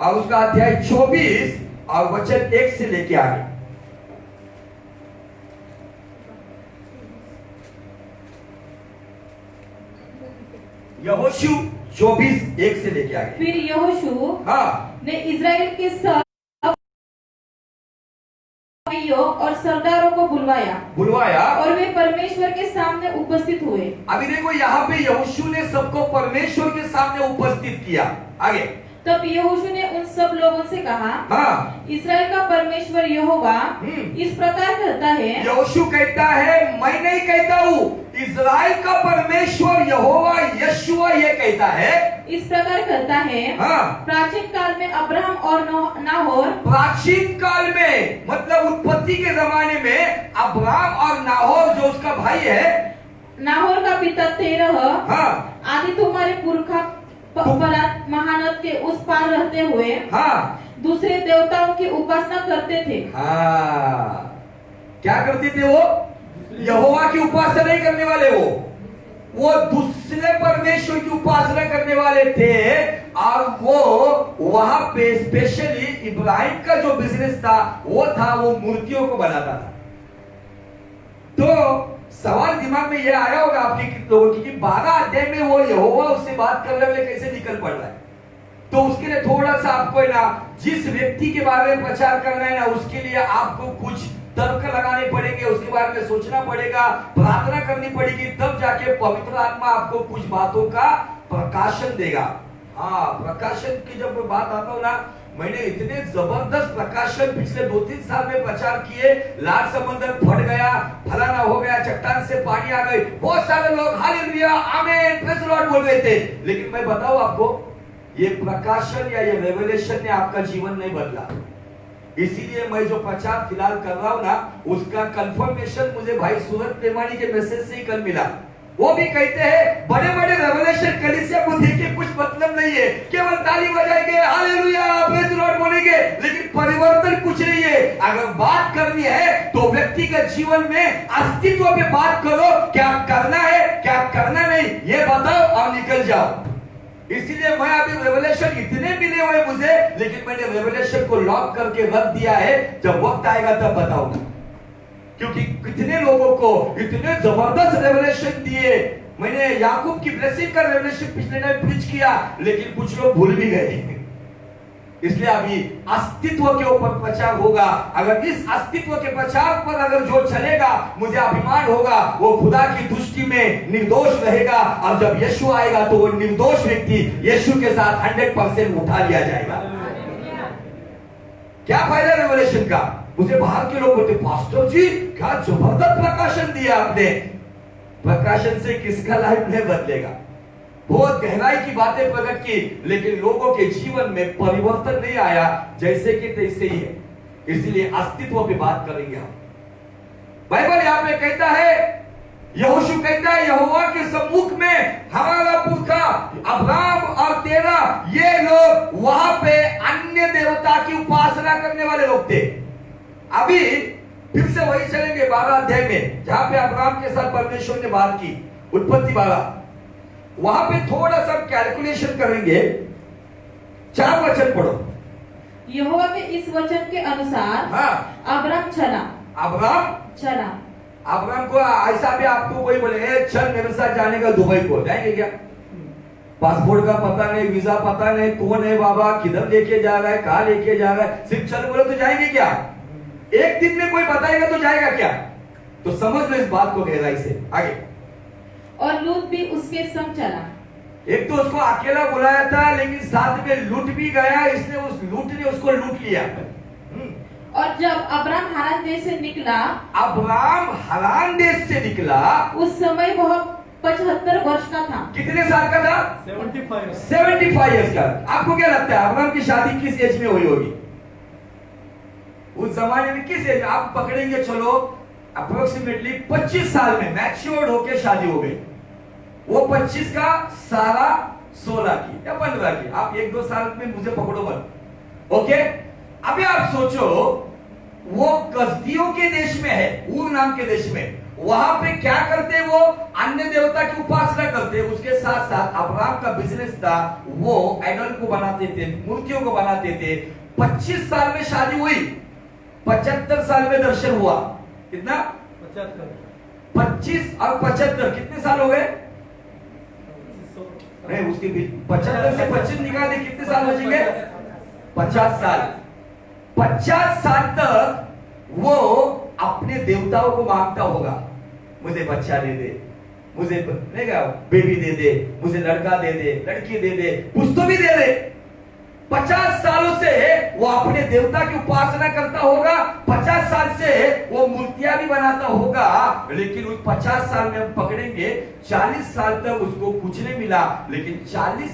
और उसका अध्याय 24 और वचन 1 से लेके आगे। यहोशू 24 1 से लेके आगे। फिर यहोशू ने इजराइल के सब और सरदारों को बुलवाया और वे परमेश्वर के सामने उपस्थित हुए। अभी देखो यहाँ पे यहोशू ने सबको परमेश्वर के सामने उपस्थित किया। आगे, तब यहोशू ने उन सब लोगों से कहा, इस्राएल का परमेश्वर यहोवा इस प्रकार कहता है। यहोशू कहता है, मैं नहीं कहता हूँ, इस्राएल का परमेश्वर यहोवा यशुआ ये कहता है, इस प्रकार कहता है। प्राचीन काल में अब्राहम और नाहोर, प्राचीन काल में मतलब उत्पत्ति के जमाने में अब्राहम और नाहोर जो उसका भाई है, नाहोर का पिता 13 आदि तुम्हारे पुरखा महानद के उस पार रहते हुए दूसरे देवताओं की उपासना करते थे। क्या करते थे वो? यहोवा की उपासना नहीं करने वाले, वो दूसरे परमेश्वर की उपासना करने वाले थे। और वो वहां पे स्पेशली इब्राहिम का जो बिजनेस था वो मूर्तियों को बनाता था। तो सवाल दिमाग में ये आया होगा आपके लोगों की कि 12 अध्याय में वो यहोवा उससे बात करने वाले कैसे निकल पड़ रहा है। तो उसके लिए थोड़ा सा आपको ना, जिस व्यक्ति के बारे में प्रचार करना है ना, उसके लिए आपको कुछ तर्क लगाने पड़ेंगे, उसके बारे में सोचना पड़ेगा, प्रार्थना करनी पड़ेगी, तब जाके पवित्र आत्मा आपको कुछ बातों का प्रकाशन देगा। प्रकाशन की जब बात आता हो ना, मैंने इतने जबरदस्त प्रकाशन पिछले 2-3 साल में प्रचार किए। लाल समंदर फट गया, फलाना हो गया, चट्टान से पानी आ गई, बहुत सारे लोग हालेलुया आमीन प्रेज़ द लॉर्ड बोल रहे थे। लेकिन मैं बताऊं आपको, ये प्रकाशन या ये रेवलेशन ने आपका जीवन नहीं बदला। इसीलिए मैं जो प्रचार फिलहाल कर रहा हूं ना, उसका कंफर्मेशन मुझे भाई सूरज प्रेमानी के मैसेज से ही कल मिला। वो भी कहते हैं बड़े बड़े रेवलेशन कलीसिया को देखे कुछ मतलब नहीं है, केवल ताली बजाएंगे, हालेलुया प्रेज लॉर्ड बोलेंगे, लेकिन परिवर्तन कुछ नहीं है। अगर बात करनी है तो व्यक्तिगत जीवन में अस्तित्व पे बात करो, क्या करना है क्या करना नहीं ये बताओ और निकल जाओ। इसीलिए मैं अभी रेवलेशन इतने मिले हुए मुझे, लेकिन मैंने रेवलेशन को लॉक करके रख दिया है, जब वक्त आएगा तब बताऊंगा। क्योंकि कितने लोगों को इतने जबरदस्त रेवलेशन दिए, मैंने याकूब की ब्लेसिंग का रेवलेशन पिछले टाइम प्रीच किया, लेकिन कुछ लोग भूल भी गए। इसलिए अभी अस्तित्व के ऊपर प्रचार होगा। अगर इस अस्तित्व के प्रचार पर अगर जो चलेगा, मुझे अभिमान होगा, वो खुदा की दृष्टि में निर्दोष रहेगा, और जब यीशु आएगा तो वो निर्दोष व्यक्ति यीशु के साथ 100% उठा लिया जाएगा। क्या फायदा रेवलेशन का? मुझे बाहर के लोग बोलते, पास्टर जी क्या जबरदस्त प्रकाशन दिया आपने। प्रकाशन से किसका लाइफ नहीं बदलेगा? बहुत गहराई की बातें प्रकट की, लेकिन लोगों के जीवन में परिवर्तन नहीं आया, जैसे कि तैसे ही है। इसलिए अस्तित्व पे बात करेंगे हम। बाइबल यहाँ पे कहता है, यहोशू कहता है, यहोवा के सम्मुख में हमारा पुरखा अब्राहम और तेरा ये लोग वहां पे अन्य देवता की उपासना करने वाले लोग थे। अभी फिर से वही चलेंगे 12 अध्याय में, जहां पे अब्राहम के साथ परमेश्वर ने बात की, उत्पत्ति 12। वहां पे थोड़ा सा कैलकुलेशन करेंगे। 4 वचन पढ़ो। यहोवा के इस वचन के अनुसार अब्राम चला। अब्राम चला। अब्राम को ऐसा भी आपको कोई बोले, चल मेरे साथ जाने का दुबई को, जाएंगे क्या? पासपोर्ट का पता नहीं, वीजा पता नहीं, कौन है बाबा, किधर लेके जा रहा है, कहाँ लेके जा रहा है, सिर्फ चल बोले तो जाएंगे क्या? एक दिन में कोई बताएगा तो जाएगा क्या? तो समझ लो इस बात को गहराई से। आगे। और लूत भी उसके संग चला। एक तो उसको अकेला बुलाया था, लेकिन साथ में लूट भी गया, इसने उस लूट ने उसको लूट लिया। और जब अब्राम हारान देश से निकला, अब्राम हारान देश से निकला, उस समय वह 75 वर्ष का था। कितने साल का था? 75 इयर्स का। आपको क्या लगता है अब्राम की शादी किस एज में हुई होगी? उस जमाने में किस एज? आप पकड़ेंगे, चलो अप्रोक्सीमेटली 25 साल में मैच्योर्ड होके शादी हो गई। वो 25 का सारा 16 की या 15 की, आप 1-2 साल में मुझे पकड़ो मत। ओके, अभी आप सोचो, वो कसदियों के देश में है, ऊर नाम के देश में, वहां पे क्या करते? वो अन्य देवता की उपासना करते। उसके साथ साथ अब्राम का बिजनेस था, वो आइडल को बनाते थे, मूर्तियों को बनाते थे। 25 साल में शादी हुई, 75 साल में दर्शन हुआ। कितना? 25 और 75 कितने साल हो गए? नहीं, उसके बीच 75 से 25 निकाल दे, कितने साल बचेंगे? 50 साल। 50 साल तक वो अपने देवताओं को मांगता होगा, मुझे बच्चा दे दे, मुझे नहीं क्या बेबी दे दे, मुझे लड़का दे दे, लड़की दे दे, कुछ तो भी दे दे। 50 सालों से वो अपने देवता की उपासना करता होगा, 50 साल से वो मूर्तियां भी बनाता होगा, लेकिन उस 50 साल में हम पकड़ेंगे 40 साल तक उसको कुछ नहीं मिला। लेकिन 40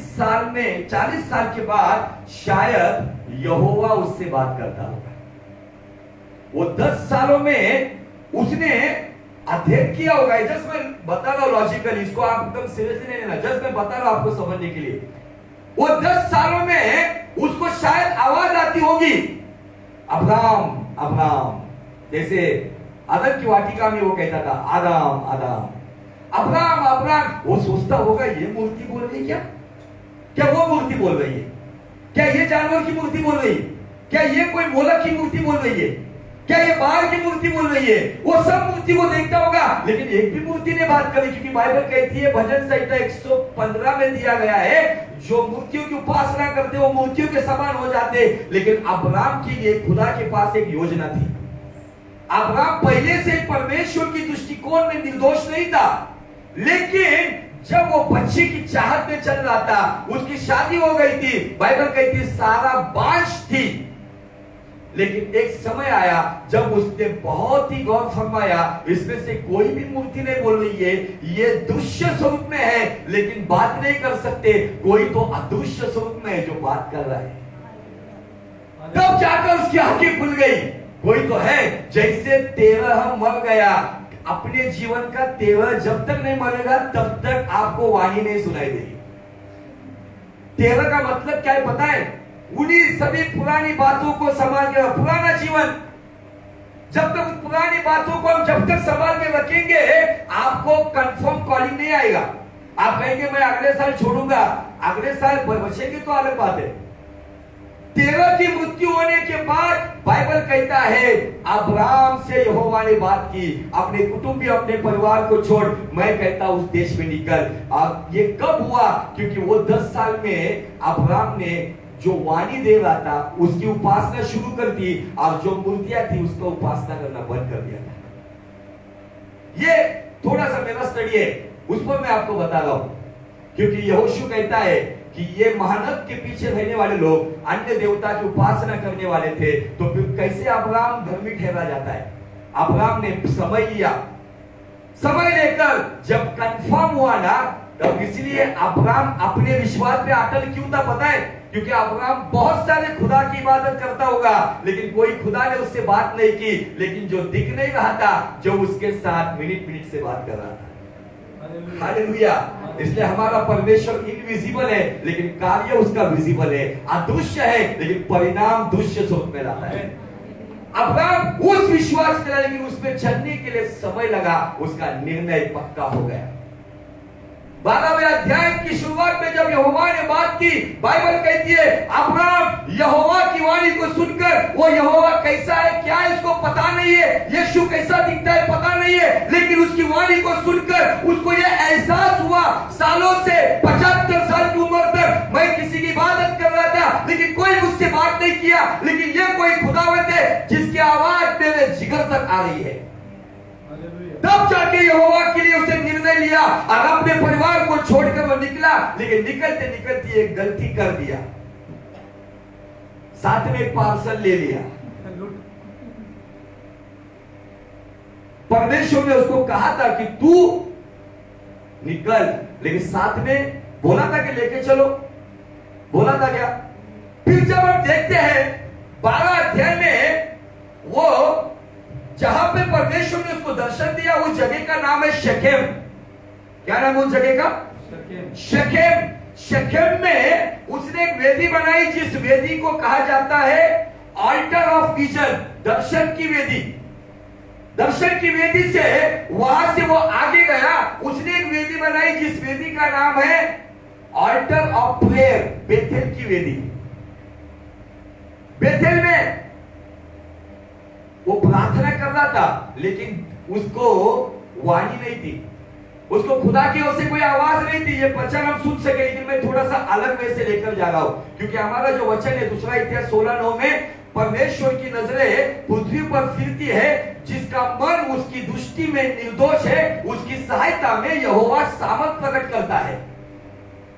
साल के बाद शायद यहोवा उससे बात करता होगा। वो 10 सालों में उसने अध्ययन किया होगा। जस्ट मैं बता रहा हूं लॉजिकली, इसको आप एकदम सीरियसली नहीं लेना, जस्ट मैं बता रहा हूं आपको समझने के लिए। वो 10 सालों में उसको शायद आवाज आती होगी, अब्राम अब्राम, जैसे अदन की वाटिका में वो कहता था आदाम आदाम, अब्राम अब्राम। वो सोचता होगा ये मूर्ति बोल रही है क्या वो मूर्ति बोल रही है क्या? ये जानवर की मूर्ति बोल रही है क्या? ये कोई मोलक की मूर्ति बोल रही है क्या? ये बाल की मूर्ति बोल रही है? वो सब मूर्ति को देखता होगा, लेकिन एक भी मूर्ति ने बात करी, क्योंकि बाइबल कहती है, भजन संहिता 115 में दिया गया है, जो मूर्तियों की उपासना करते वो मूर्तियों के समान हो जाते। लेकिन अब्राम के लिए खुदा के पास एक योजना थी। अब्राम पहले से परमेश्वर की दृष्टिकोण में निर्दोष नहीं था, लेकिन जब वो बच्चे की चाहत में चल रहा था, उसकी शादी हो गई थी, बाइबल कहती है सारा बांझ थी। लेकिन एक समय आया जब उसने बहुत ही गौर फरमाया, इसमें से कोई भी मूर्ति नहीं बोल रही है, ये दृश्य स्वरूप में है, लेकिन बात नहीं कर सकते। कोई तो अदृश्य स्वरूप में है जो बात कर रहा है। तब जाकर उसकी आंखें खुल गई। कोई तो है, जैसे तेरह मर गया, अपने जीवन का तेवर जब तक नहीं मरेगा तब तक आपको वाणी नहीं सुनाई देगी। तेवर का मतलब क्या है पता है? उन्हीं सभी पुरानी बातों को संभाल के, पुराना जीवन, जब तक पुरानी बातों को हम जब तक संभाल के रखेंगे आपको कंफर्म कॉलिंग नहीं आएगा। आप कहेंगे मैं अगले साल छोड़ूंगा, अगले साल बचेंगे तो अलग बात है। तेरह की मृत्यु होने के बाद बाइबल कहता है अब्राहम से यहोवा ने बात की, अपने कुटुंबी अपने परिवार को छोड़ मैं कहता उस देश में निकल। अब ये कब हुआ? क्योंकि वो 10 साल में अब्राहम ने जो वाणी दे रहा था उसकी उपासना शुरू कर दी और जो मूर्तियां थी उसका उपासना करना बंद कर दिया था। ये थोड़ा सा मेरा स्टडी है, उस पर मैं आपको बता रहा हूं। क्योंकि यहोशू कहता है कि ये महानद के पीछे रहने वाले लोग अन्य देवता की उपासना करने वाले थे, तो फिर कैसे अब्राहम धर्मी ठहरा जाता है? अब्राहम ने समय लिया, समय लेकर जब कंफर्म हुआ ना, तब इसलिए अब्राहम अपने विश्वास पे अटल क्यों था पता है? क्योंकि अब्राहम बहुत सारे खुदा की इबादत करता होगा लेकिन कोई खुदा ने उससे बात नहीं की, लेकिन जो दिख नहीं रहा था, जो उसके साथ मिनट मिनट से बात कर रहा था। हालेलुया। इसलिए हमारा परमेश्वर इनविजिबल है लेकिन कार्य उसका विजिबल है, अदृश्य है लेकिन परिणाम दृश्य स्वरूप में लाता है। अब्राहम उस विश्वास करा लेकिन उसमें चलने के लिए समय लगा, उसका निर्णय पक्का हो गया। 12वें अध्याय की शुरुआत में जब यहोवा ने बात की, बाइबल कहती है अब्राहम यहोवा की वाणी को सुनकर, वो यहोवा कैसा है क्या है इसको पता नहीं है, यीशु कैसा दिखता है पता नहीं है, लेकिन उसकी वाणी को सुनकर उसको ये एहसास हुआ सालों से 75 साल की उम्र तक मैं किसी की इबादत कर रहा था लेकिन कोई मुझसे बात नहीं किया, लेकिन ये कोई खुदावंत है जिसकी आवाज मेरे जिगर तक आ रही है। तब जाके यहोवा के लिए उसने निर्णय लिया और अपने परिवार को छोड़कर वो निकला, लेकिन निकलते निकलते एक गलती कर दिया, साथ में एक पार्सल ले लिया। परमेश्वर ने उसको कहा था कि तू निकल, लेकिन साथ में बोला था कि लेके चलो, बोला था क्या? फिर जब हम देखते हैं 12 अध्याय में वो जहां पे परमेश्वर ने उसको दर्शन दिया उस जगह का नाम है शकेम। क्या नाम उस जगह का? शकेम। शकेम में उसने एक वेदी बनाई जिस वेदी को कहा जाता है ऑल्टर ऑफ विजन, दर्शन की वेदी। दर्शन की वेदी से वहां से वो आगे गया, उसने एक वेदी बनाई जिस वेदी का नाम है ऑल्टर ऑफ प्रेयर, बेथेल की वेदी। बेथेल में वो प्रार्थना कर रहा था लेकिन उसको वाणी नहीं थी, उसको खुदा की ओर से कोई आवाज नहीं थी। ये वचन हम सुन सके, लेकिन मैं थोड़ा सा अलग वे से लेकर जा रहा हूं, क्योंकि हमारा जो वचन है दूसरा इतिहास 16:9 में परमेश्वर की नजरें पृथ्वी पर फिरती है, जिसका मन उसकी दृष्टि में निर्दोष है, उसकी सहायता में यहोवा सामर्थ प्रकट करता है।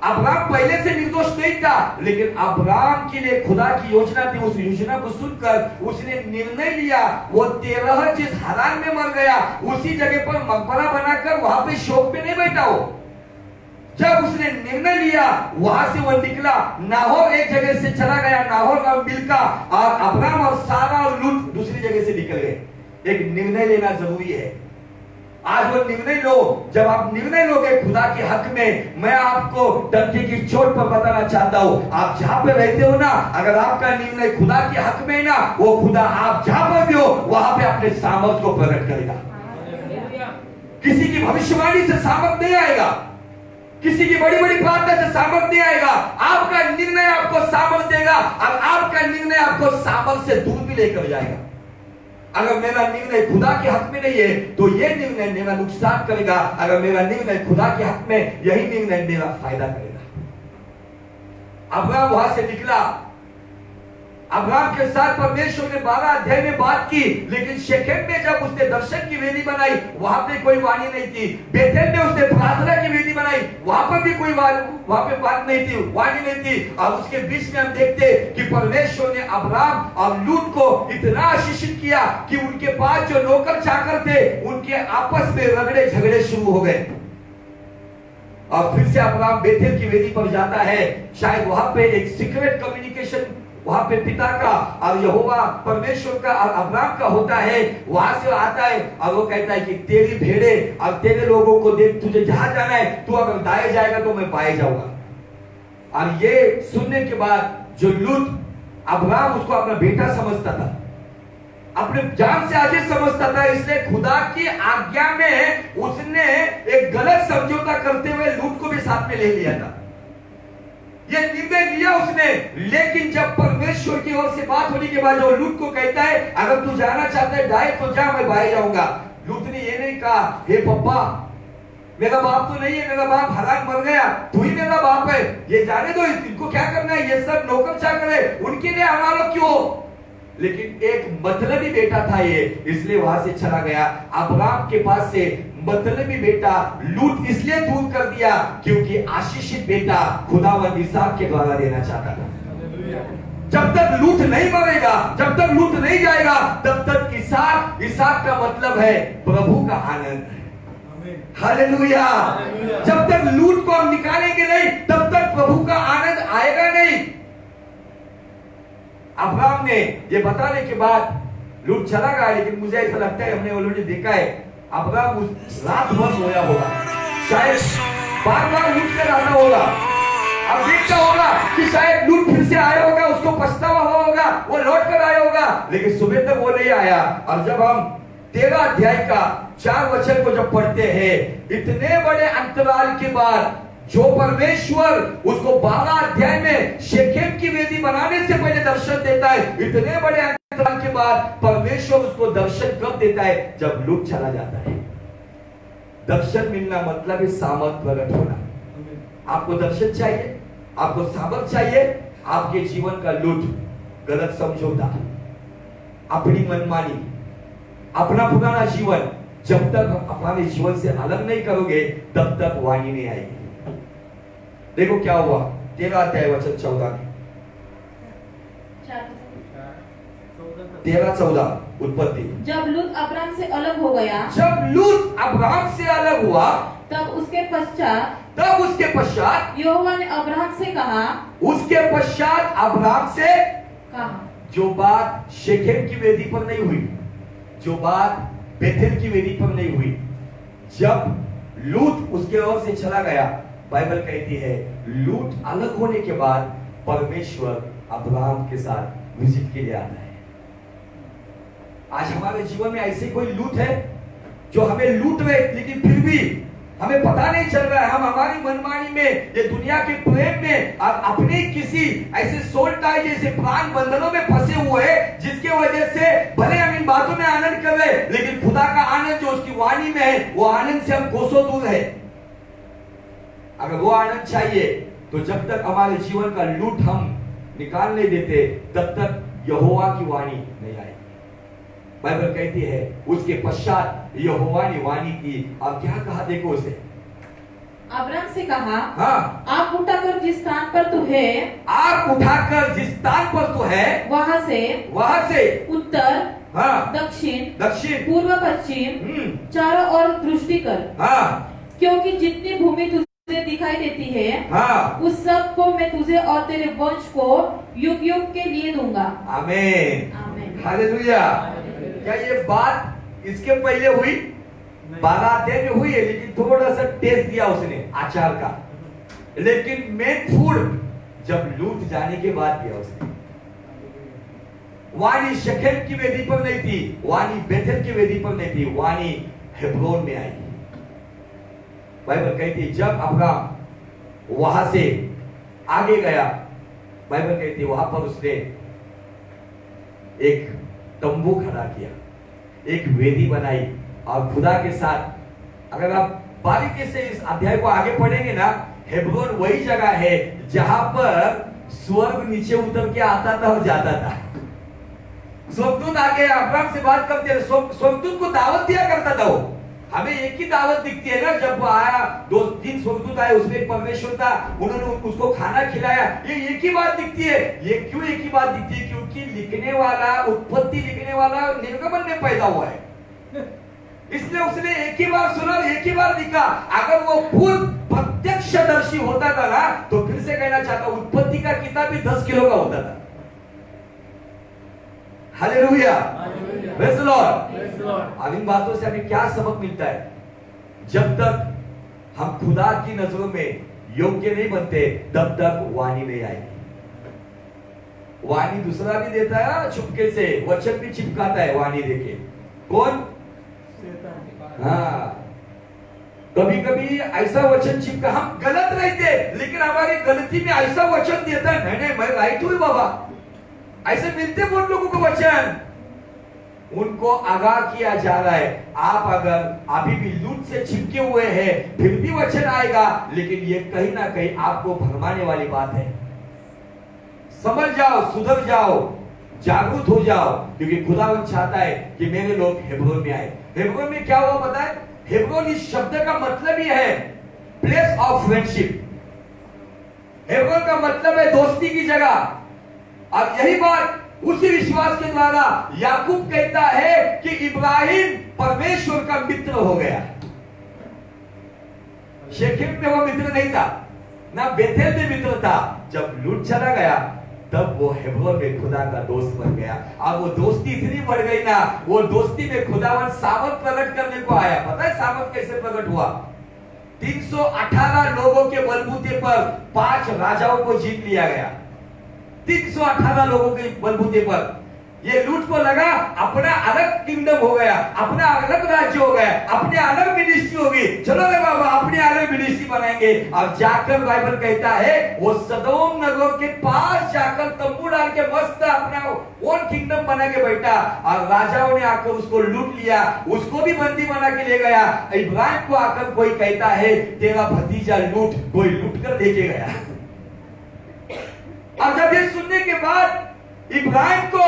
अब्राहम पहले से निर्दोष नहीं था, लेकिन अब्राहम के लिए खुदा की योजना थी। उस योजना को सुनकर उसने निर्णय लिया। वो 13 जिस हरान में मर गया उसी जगह पर मकबरा बनाकर वहां पे शोक में नहीं बैठा हो। जब उसने निर्णय लिया वहां से वो निकला, नाहोर एक जगह से चला गया, नाहोर और मिल्का, और अब्राहम और सारा और लूत दूसरी जगह से निकल गए। एक निर्णय लेना जरूरी है। आज वो निर्णय लो, जब आप निर्णय लोगे खुदा के हक में, मैं आपको डंके की चोट पर बताना चाहता हूं, आप जहां पे रहते हो ना, अगर आपका निर्णय खुदा के हक में है ना, वो खुदा आप जहां पर भी हो वहां पे अपने सामर्थ को प्रकट करेगा। किसी की भविष्यवाणी से सामर्थ नहीं आएगा, किसी की बड़ी बड़ी प्रार्थना से सामर्थ नहीं आएगा। आपका निर्णय आपको सामर्थ देगा और आपका निर्णय आपको सामर्थ से दूर भी लेकर जाएगा। अगर मेरा निर्णय खुदा के हक में नहीं है तो यह निर्णय मेरा नुकसान करेगा, अगर मेरा निर्णय खुदा के हक में, यही निर्णय मेरा फायदा करेगा। अब्राहम वहां से निकला, अब्राहम के साथ परमेश्वर ने 12 अध्याय में बात की, लेकिन शेकेम में जब उसने दर्शन की वेदी बनाई वहां पे कोई वाणी नहीं थी। बेथेल में उसने प्रार्थना की वेदी बनाई, वहां पर भी कोई वहां पे बात नहीं थी, वाणी नहीं थी। और उसके बीच में हम देखते कि परमेश्वर ने अब्राहम और लूत को इतना आशीषित किया कि उनके पास जो नौकर चाकर थे उनके आपस में रगड़े झगड़े शुरू हो गए। और फिर से अब्राहम बेथेल की वेदी पर जाता है, शायद वहां पे एक सीक्रेट कम्युनिकेशन वहां पे पिता का और यहोवा परमेश्वर का और अब्राहम का होता है। वहां से आता है और वो कहता है कि तेरी भेड़े और तेरे लोगों को देख, तुझे जहां जाना है, तू अगर दाएं जाएगा तो मैं बाएं जाऊंगा। और ये सुनने के बाद जो लूत, अब्राहम उसको अपना बेटा समझता था, अपने जान से आगे समझता था, इसलिए खुदा की आज्ञा में उसने एक गलत समझौता करते हुए लूत को भी साथ में ले लिया था। ये निर्णय लिया उसने। लेकिन जब परमेश्वर की ओर से बात होने के बाद जो लूत को कहता है अगर तू जाना चाहता है दाएं तो जा, मैं बाएं जाऊंगा, लूत ने ये नहीं कहा हे पप्पा मेरा बाप तो नहीं है, मेरा बाप हलाक मर गया, तू ही मेरा बाप है, ये जाने दो, इनको क्या करना है, ये सब नौकर चाकर है, उनके लिए हमारा क्यों। लेकिन एक मतलबी बेटा था ये, इसलिए वहां से चला गया। अब्राहम के पास से मतलबी बेटा लूत इसलिए दूर कर दिया क्योंकि आशीषित बेटा खुदावंद इसहाक के द्वारा देना चाहता था। जब तक लूत नहीं मरेगा, जब तक लूत नहीं जाएगा, तब तक इसहाक, इसहाक का मतलब है प्रभु का आनंद। हालेलुया। जब तक लूत को हम निकालेंगे नहीं, तब तक प्रभु का आनंद आएगा नहीं। अब्राहम ने ये बताने के बाद लूत चला गया, लेकिन मुझे ऐसा लगता है, हमने ऑलरेडी देखा है, अब्राहम उस रात भर रोया होगा, शायद बार बार उठ कर आता होगा, अब देखता होगा कि शायद लूत फिर से आया होगा, उसको पछतावा हुआ होगा, वो लौट कर आया होगा, लेकिन सुबह तक वो नहीं आया। और जब हम 13 अध्याय का 4 वचन को जब पढ़ते हैं, इतने बड़े अंतराल के बाद जो परमेश्वर उसको 12 अध्याय में शेकेम की वेदी बनाने से पहले दर्शन देता है, इतने बड़े अंतराल के बाद परमेश्वर उसको दर्शन कब देता है, जब लूत चला जाता है। दर्शन मिलना मतलब है सामर्थ प्रकट होना। आपको दर्शन चाहिए, आपको सामर्थ चाहिए, आपके जीवन का लूट, गलत समझौता, अपनी मनमानी, अपना पुराना जीवन, जब तक हम अपने जीवन से अलग नहीं करोगे तब तक वाणी नहीं आएगी। देखो क्या हुआ, 13 अध्याय वचन 14 में, 13-14 उत्पत्ति। जब लूत अब्राम से अलग हो गया, जब लूत अब्राहम से अलग हुआ, तब उसके पश्चात यहोवा ने अब्राहम से कहा, उसके पश्चात अब्राहम से कहा, जो बात शेकेम की वेदी पर नहीं हुई, जो बात बेथेल की वेदी पर नहीं हुई, जब लूत उसके ओर से चला गया, बाइबल कहती है लूत अलग होने के बाद परमेश्वर अब्राहम के साथ विजिट के लिए आता है। आज हमारे जीवन में ऐसे कोई लूत है जो हमें लूट रहे, लेकिन फिर भी हमें पता नहीं चल रहा है, हम हमारी मनमानी में, ये दुनिया के प्रेम में और अपने किसी ऐसे सोल टाई जैसे प्राण बंधनों में फंसे हुए हैं, जिसके वजह से भले हम इन बातों में आनंद कर रहे, लेकिन खुदा का आनंद जो उसकी वाणी में है, वो आनंद से हम कोसों दूर है। अगर वो आनंद चाहिए तो जब तक हमारे जीवन का लूट हम निकाल नहीं देते, तब तक यहोवा की वाणी नहीं आएगी। बाइबल कहती है उसके पश्चात यहोवा ने वाणी की, अब क्या कहा देखो उसे, अब्राम से कहा, हाँ, आप उठाकर जिस स्थान पर तू है, आप उठाकर जिस स्थान पर तू है, वहां से उत्तर, हाँ, दक्षिण, पूर्व, पश्चिम, चारों ओर दृष्टि कर, हाँ, क्योंकि जितनी भूमि तुझे दिखाई देती है, हाँ, उस सब को मैं तुझे और तेरे वंश को युग युग के लिए दूंगा। आमीन, आमीन, हालेलुया। क्या ये बात इसके पहले हुई? 12 अध्याय में हुई है, लेकिन थोड़ा सा टेस्ट दिया उसने आचार का, लेकिन मेन फूड जब लूट जाने के बाद दिया उसने। वाणी शेकेम की वेदी पर नहीं थी, वाणी बेथेल की वेदी पर नहीं थी, वाणी हेब्रोन में आई। बाइबल कहती है जब अब्राहम वहां से आगे गया, बाइबल कहती है वहां पर उसने एक तंबू खड़ा किया, एक वेदी बनाई, और खुदा के साथ, अगर आप बारीकी से इस अध्याय को आगे पढ़ेंगे ना, हेब्रोन वही जगह है जहां पर स्वर्ग नीचे उतर के आता था और जाता था। स्वर्गदूत आके अब्राहम से बात करते थे, स्वर्गदूत को दावत दिया करता था। वो हमें एक ही दावत दिखती है ना, जब वो आया 2-3 स्वर्गदूत आए, उसमें परमेश्वर था, उन्होंने उसको खाना खिलाया, ये एक ही बात दिखती है। ये क्यों एक ही बात दिखती है? क्योंकि लिखने वाला, उत्पत्ति लिखने वाला निर्गमन में पैदा हुआ है, इसलिए उसने एक ही बार सुना, एक ही बार दिखा। अगर वो खुद प्रत्यक्षदर्शी होता था ना, तो फिर से कहना चाहता, उत्पत्ति का किताब भी 10 किलो का होता था। Hallelujah, praise the Lord. Praise the Lord. अब इन बातों से हमें क्या सबक मिलता है? जब तक हम खुदा की नजरों में योग्य नहीं बनते तब तक वाणी नहीं आएगी। वाणी दूसरा भी देता है चुपके से, वचन भी चिपकाता है वाणी देके। कौन? हाँ, कभी कभी ऐसा वचन चिपका, हम गलत रहते लेकिन हमारी गलती में ऐसा वचन देता है, नहीं नहीं मैं राइट हूँ बाबा। ऐसे मिलते बहुत लोगों को वचन, उनको आगाह किया जा रहा है आप अगर अभी भी लूट से चिपके हुए हैं फिर भी वचन आएगा, लेकिन ये कहीं ना कहीं आपको भरमाने वाली बात है। समझ जाओ, सुधर जाओ, जागरूक हो जाओ, क्योंकि खुदावन चाहता है कि मेरे लोग हेब्रोन में आए। हेब्रोन में क्या हुआ पता है? हेब्रोन इस शब्द का मतलब ही है प्लेस ऑफ फ्रेंडशिप। हेब्रोन का मतलब है दोस्ती की जगह। अब यही बात उसी विश्वास के द्वारा याकूब कहता है कि इब्राहिम परमेश्वर का मित्र हो गया। शेकेम में वो मित्र नहीं था, ना बेथेल में मित्र था। जब लूट चला गया तब वो हेब्रोन में खुदा का दोस्त बन गया। अब वो दोस्ती इतनी बढ़ गई ना, वो दोस्ती में खुदावन सामर्थ प्रकट करने को आया। पता है सामर्थ कैसे प्रकट हुआ? 318 लोगों के बलबूते पर 5 राजाओं को जीत लिया गया। 318 लोगों के बलबूते पर ये लूट को लगा अपना अलग किंगडम हो गया, अपना अलग राज्य हो गया, अपने अलग मिनिस्ट्री होगी। चलो रे बाबा अपने अलग मिनिस्ट्री बनाएंगे। अब जाकर बाइबल कहता है वो सदोम नगर के पास जाकर तंबू डाल के मस्त अपना ओन किंगडम बना के बैठा और राजाओं ने आकर उसको लूट लिया, उसको भी बंदी बना के ले गया। इब्राहिम को आकर कोई कहता है तेरा भतीजा लूट, कोई लूट कर देके गया। अब जब ये सुनने के बाद इब्राहिम को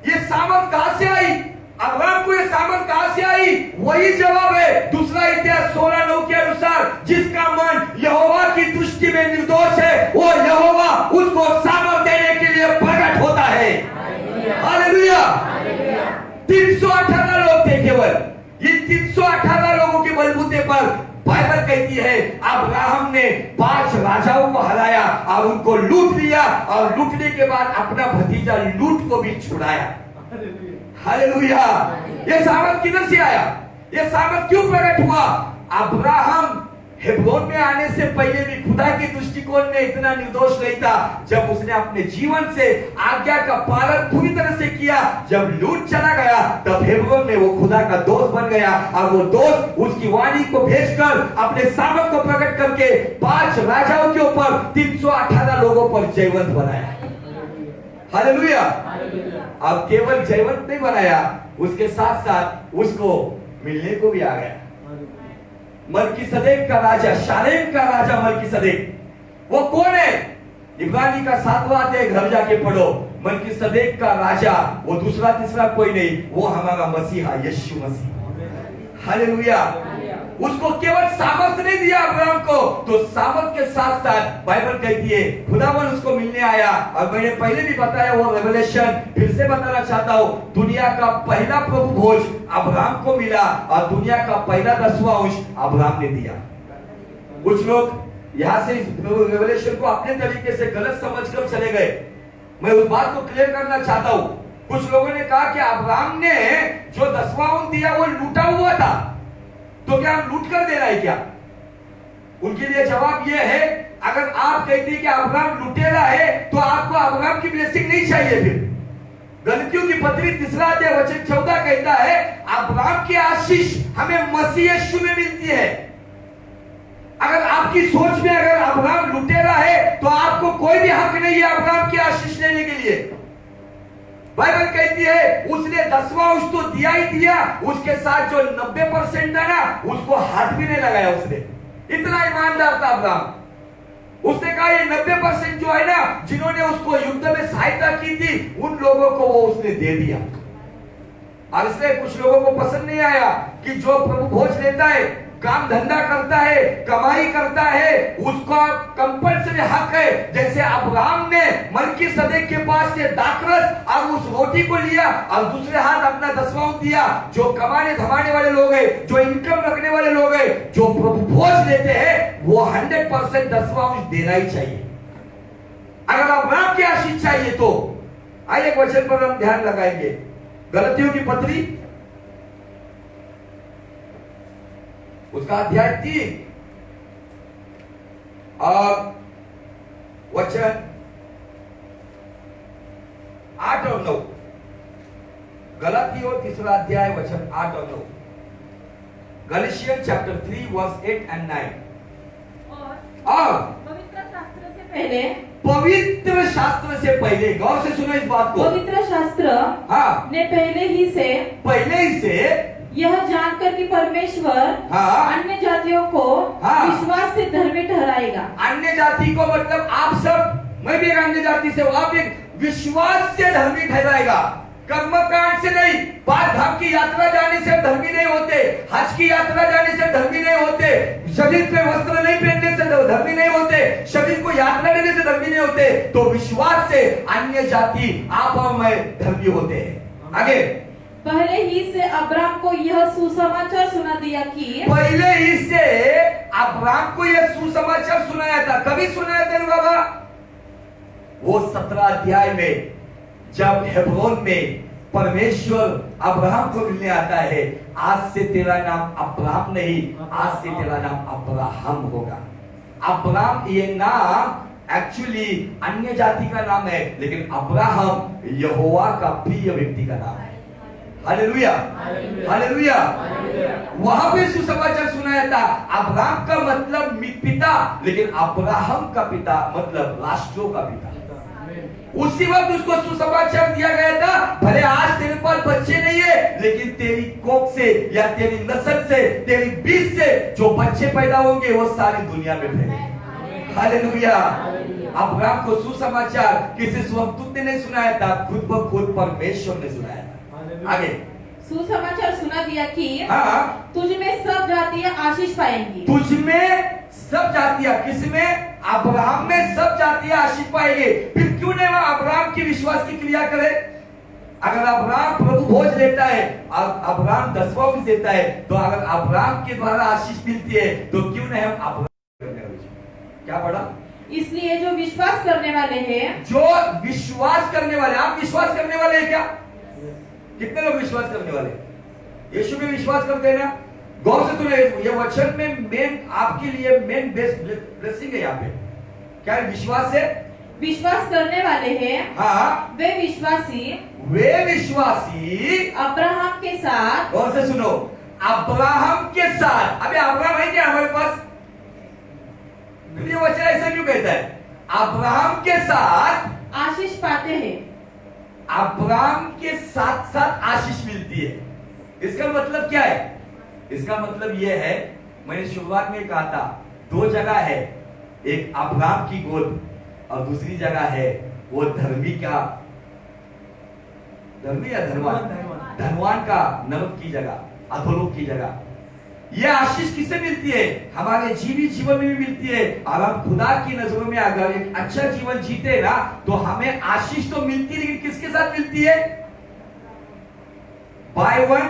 ये सामर्थ कहां से आई, अब्राहम को ये सामर्थ कहां से आई? वही जवाब है दूसरा इतिहास 16:9 के अनुसार, जिसका मन यहोवा की दृष्टि में निर्दोष है वो यहोवा उसको सामर्थ देने के लिए प्रकट होता है। हालेलुया। 318 लोग थे केवल। ये 318 लोगों के बलबूते पर बाइबल कहती है अब्राहम ने 5 राजाओं को हराया और उनको लूट लिया और लूटने के बाद अपना भतीजा लूट को भी छुड़ाया। हालेलुया। ये सामर्थ किधर से आया? ये सामर्थ क्यों प्रकट हुआ? अब्राहम हेब्रोन में आने से पहले भी खुदा के दृष्टिकोण में इतना निर्दोष नहीं था। जब उसने अपने जीवन से आज्ञा का पालन पूरी तरह से किया, जब लूट चला गया तब हेब्रोन में वो खुदा का दोस्त बन गया और वो दोस्त उसकी वाणी को भेजकर अपने सामर्थ को प्रकट करके 5 राजाओं के ऊपर 318 लोगों पर जयवंत बनाया। हालेलुया। अब केवल जयवंत नहीं बनाया, उसके साथ साथ उसको मिलने को भी आ गया। मलकीसदेक का राजा, शालेम का राजा मलकीसदेक, वो कौन है? इब्रानी का 7वां अध्याय घर जाके पढ़ो। मलकीसदेक का राजा वो दूसरा तीसरा कोई नहीं, वो हमारा मसीहा यीशु मसीह। हालेलुया। उसको केवल सामर्थ नहीं दिया अब्राहम को, तो सामर्थ के साथ साथ बाइबल कहती है खुदावन उसको मिलने आया। और मैंने पहले भी बताया वो रेवलेशन फिर से बताना चाहता हूं। दुनिया का पहला प्रभु भोज अब्राहम को मिला और दुनिया का पहला 10वां अंश अब्राहम ने दिया। कुछ लोग यहां से रेवलेशन को अपने तरीके से गलत समझकर चले गए। मैं उस बात को क्लियर करना चाहता हूं। कुछ लोगों ने कहा कि अब्राहम ने जो 10वां अंश दिया वो लूटा हुआ था, तो क्या हम लूट कर दे रहा है क्या? उनके लिए जवाब यह है, अगर आप कहते हैं कि अब्राहम लुटेरा है तो आपको अब्राहम की ब्लेसिंग नहीं चाहिए। फिर गलतियों की पत्री 3 अध्याय वचन 14 कहता है अब्राहम की आशीष हमें मसीह यीशु में मिलती है। अगर आपकी सोच में अगर अब्राहम लुटेरा है तो आपको कोई भी हक नहीं है अब्राहम की आशीष लेने के लिए। बाइबल कहती है उसने 10वां अंश तो दिया ही दिया, उसके साथ जो 90% था ना उसको हाथ भी नहीं लगाया उसने। इतना ईमानदार था अब्राहम। उसने कहा ये 90% जो है ना जिन्होंने उसको युद्ध में सहायता की थी उन लोगों को वो उसने दे दिया। और इसलिए कुछ लोगों को पसंद नहीं आया कि जो प्रभु भोज लेता है, काम धंधा करता है, कमाई करता है, उसका कंपल्सरी हक है। जैसे अब्राहम ने मलकीसदेक के पास से दाखरस और उस रोटी को लिया और दूसरे हाथ अपना 10वां दिया। जो कमाने धमाने वाले लोग हैं, जो इनकम रखने वाले लोग हैं, जो प्रभु भोज लेते हैं वो 100% 10वां देना ही चाहिए। अगर अब्राहम की आशीष चाहिए तो आइए एक वचन पर हम ध्यान लगाएंगे, गलतियों की पत्री उसका अध्याय 3 और वचन 8 और 9। गलातियों 3 अध्याय वचन 8 और 9। गलातियन चैप्टर 3 वर्स 8 एंड 9। और पवित्र शास्त्र से पहले, पवित्र शास्त्र से पहले, गौर से सुनो इस बात को, पवित्र शास्त्र हाँ, ने पहले ही से यह जानकर कि परमेश्वर हाँ, अन्य जातियों को हाँ, विश्वास से धर्मी ठहराएगा। अन्य जाति को मतलब आप सब, मैं भी एक अन्य जाति से हूं, आप एक विश्वास से धर्मी ठहराएगा, कर्मकांड से नहीं। पांच धाम की यात्रा जाने से धर्मी नहीं होते, हज की यात्रा जाने से धर्मी नहीं होते, शरीर पे वस्त्र नहीं पहनने से धर्मी नहीं होते, शरीर को यात्रा देने से धर्मी नहीं होते। तो विश्वास से अन्य जाति आप और मैं धर्मी होते हैं। आगे, पहले ही से अब्राम को यह सुसमाचार सुना दिया कि, पहले ही से अब्राम को यह सुसमाचार सुनाया था। कभी सुनाया था बाबा? वो 17 अध्याय में, जब हेब्रोन में परमेश्वर अब्राहम को मिलने आता है, आज से तेरा नाम अब्राहम नहीं, आज से तेरा नाम अब्राहम होगा। अब्राहम ये नाम एक्चुअली अन्य जाति का नाम है, लेकिन अब्राहम यहोवा का प्रिय व्यक्ति का नाम है। Hallelujah, hallelujah. वहां पे सुसमाचार सुनाया था। अब्राहम का मतलब पिता, लेकिन अब्राहम का पिता मतलब राष्ट्रों का पिता। उसी वक्त उसको सुसमाचार दिया गया था, भले आज तेरे पास बच्चे नहीं है, लेकिन तेरी कोख से या तेरी नस्ल से, तेरी बीज से जो बच्चे पैदा होंगे वो सारी दुनिया में फैलेंगे। हालेलुया। अब्राहम को सुसमाचार किसी स्वर्गदूत ने नहीं सुनाया था, खुद ब खुद परमेश्वर ने सुनाया था। आगे, सुसमाचार सुना दिया कि, हाँ, तुझ में सब जातियां आशीष पाएंगी। तुझ में सब जातियां, किसमें? अब्राहम में सब जातियां आशीष पाएंगे। फिर क्यों नहीं वह अब्राहम की विश्वास की क्रिया करे? अगर अब्राहम प्रभु भोज लेता है, अब्राहम 10वां भी देता है, तो अगर अब्राहम के द्वारा आशीष मिलती है, तो क्यों नहीं हम अब्राहम? क्या पढ़ा? इसलिए जो विश्वास करने वाले हैं, जो विश्वास करने वाले, आप विश्वास करने वाले हैं क्या? कितने लोग विश्वास करने वाले? यीशु में विश्वास करते हैं ना? गौर से सुनिए, ये वचन में मेन आपके लिए मेन बेस्ट ब्लेसिंग है यहाँ पे। क्या है? विश्वास से विश्वास करने वाले हैं, हाँ, वे विश्वासी अब्राहम के साथ, गौर से सुनो, अब्राहम के साथ। अभी अब्राहम है क्या हमारे पास? ये वचन ऐसा क्यों कहता है? अब्राहम के साथ आशीष पाते हैं। अब्राहम के साथ साथ आशीष मिलती है। इसका मतलब क्या है? इसका मतलब यह है, मैंने शुरुआत में कहा था, 2 जगह है, एक अब्राहम की गोद और दूसरी जगह है वो धर्मी या धनवान का नरक की जगह, अधोलोक की जगह। यह आशीष किससे मिलती है? हमारे जीवन में भी मिलती है। और हम खुदा की नजरों में अगर एक अच्छा जीवन जीते ना, तो हमें आशीष तो मिलती है, लेकिन किसके साथ मिलती है? By one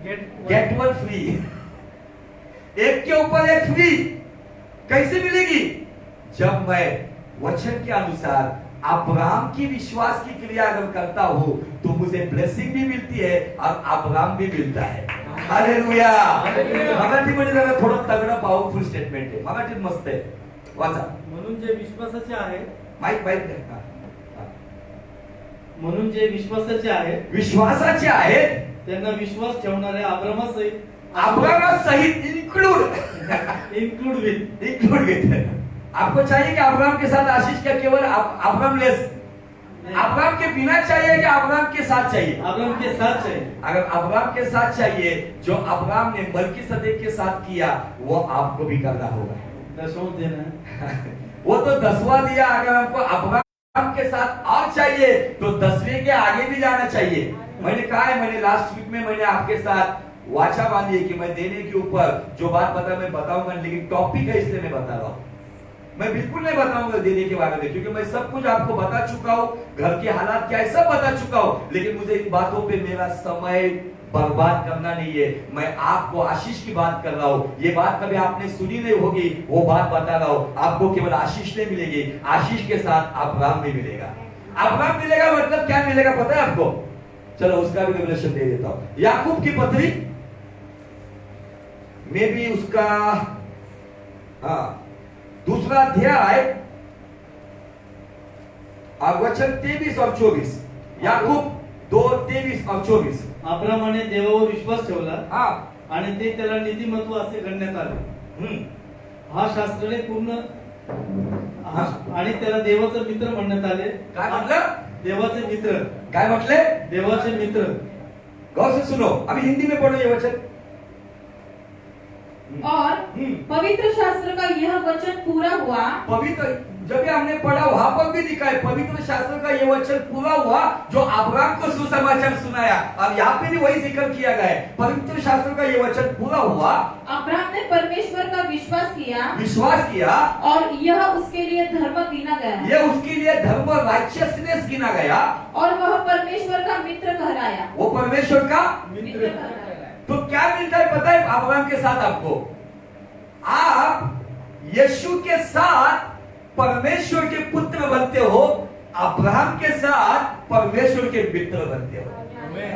get one free. एक के ऊपर एक फ्री। कैसे मिलेगी? जब मैं वचन के अनुसार अब्राहम की विश्वास की क्रिया अगर करता हूं, तो मुझे ब्लेसिंग भी मिलती है और अब्राहम भी मिलता है। हालेलुया। मराठीमध्ये जरा थोडं तगडं पॉवरफुल स्टेटमेंट आहे, मराठीत मस्त आहे, वाचा. म्हणून जे विश्वासाचे आहे, माईक म्हणून जे विश्वासाचे आहेत, विश्वासाचे आहेत, त्यांना विश्वास ठेवणाऱ्या अब्राहम सहित इंक्लूड विथ। आपको चाहिए कि अब्राहम के साथ आशीष क्या केवल अब्राहम लेस? अब्राहम के बिना चाहिए कि अब्राहम के साथ चाहिए? अब्राहम के साथ चाहिए। अगर अब्राहम के साथ चाहिए, जो अब्राहम ने मलकीसदेक के साथ किया, वो आपको भी करना होगा। 10वां देना वो तो 10वां दिया। अगर हमको अब्राहम के साथ और चाहिए, तो 10वें के आगे भी जाना चाहिए। मैंने कहा है, मैंने लास्ट वीक में मैंने आपके साथ वाचा बांधी है कि मैं देने के ऊपर जो बात मैं बताऊंगा, लेकिन टॉपिक है इसलिए मैं बता रहा हूं। मैं बिल्कुल नहीं बताऊंगा देने के बारे में, क्योंकि मैं सब कुछ आपको बता चुका हूं, घर के हालात क्या है सब बता चुका हूं। लेकिन मुझे इन बातों पे मेरा समय बर्बाद करना नहीं है। मैं आपको आशीष की बात कर रहा हूं। ये बात कभी आपने सुनी नहीं होगी, वो बात बता रहा हूं। आपको केवल आशीष नहीं मिलेगी, आशीष के साथ अब्राहम भी मिलेगा। अब्राहम मिलेगा मतलब क्या मिलेगा पता है आपको? चलो उसका भी रिवलेशन दे देता हूं। याकूब की पत्री में भी उसका दूसरा अध्याय वचन 23 और 24। याकूब 2:23 और 24। अब्रामाने देवावर विश्वास ठेवला हा आणि ते त्याला नीतिमत्व असे गणण्यात आले. हा शास्त्राने पूर्ण आणि त्याला देवाचा मित्र म्हणण्यात आले. काय म्हटलं? देवाचे मित्र. काय म्हटले? देवाचे मित्र. गौर से सुनो, अभी हिंदी में पढ़ो ये वचन। और पवित्र शास्त्र का यह वचन पूरा हुआ। पवित्र जब ये हमने पढ़ा वहां पर भी लिखा है पवित्र शास्त्र का ये वचन पूरा हुआ जो अब्राहम को सुसमाचार सुनाया। अब यहाँ पे भी वही जिक्र किया गया है, पवित्र शास्त्र का ये वचन पूरा हुआ। अब्राहम ने परमेश्वर का विश्वास किया और यह उसके लिए धर्म गिना गया। ये उसके लिए धर्म राइचियसनेस गिना गया और वह परमेश्वर का मित्र कहलाया। वो परमेश्वर का मित्र कहलाया। तो क्या मिलता है पता है अब्राहम के साथ? आपको आप यीशु के साथ परमेश्वर के पुत्र बनते हो, अब्राहम के साथ परमेश्वर के मित्र बनते हो।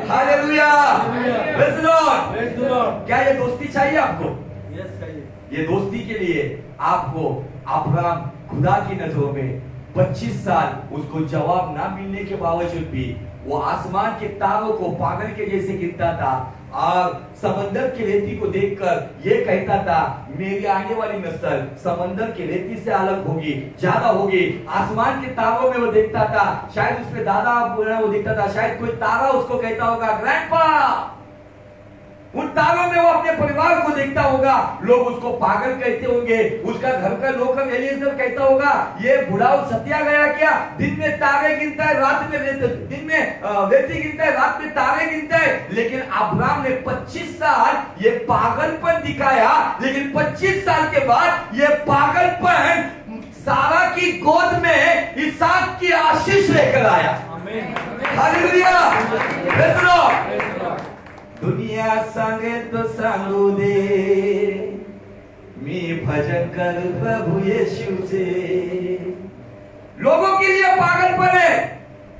Hallelujah, praise the Lord, praise the Lord. क्या ये दोस्ती चाहिए आपको? यस चाहिए. ये दोस्ती के लिए आपको अब्राहम खुदा की नजरों में 25 साल उसको जवाब ना मिलने के बावजूद भी वो आसमान के तारों को पागल के जैसे गिनता था और समंदर की रेती को देखकर ये कहता था मेरी आने वाली नस्ल समंदर की रेती से अलग होगी, ज्यादा होगी। आसमान के तारों में वो देखता था, शायद उसमें दादा वो देखता था, शायद कोई तारा उसको कहता होगा ग्रैंडपा। उन तारों में वो अपने परिवार को देखता होगा, लोग उसको पागल कहते होंगे, उसका घर का नौकर एलिएजर कहता होगा ये बुढ़ाऊ सत्या गया क्या, दिन में तारे गिनता है रात में दिन में रेती गिनता है रात में तारे गिनता है। लेकिन अब्राहम ने 25 साल ये पागलपन दिखाया, लेकिन 25 साल के बाद ये पागलपन सारा की गोद में इसहाक की आशीष लेकर आया। Hallelujah, praise the Lord. दुनिया सांगे तो सांगू दे मी भजन कर प्रभु यीशुचे। लोगों के लिए पागलपन है,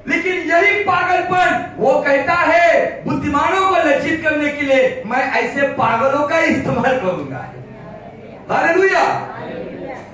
लेकिन यही पागलपन वो कहता है बुद्धिमानों को लज्जित करने के लिए मैं ऐसे पागलों का इस्तेमाल करूंगा। हालेलुया।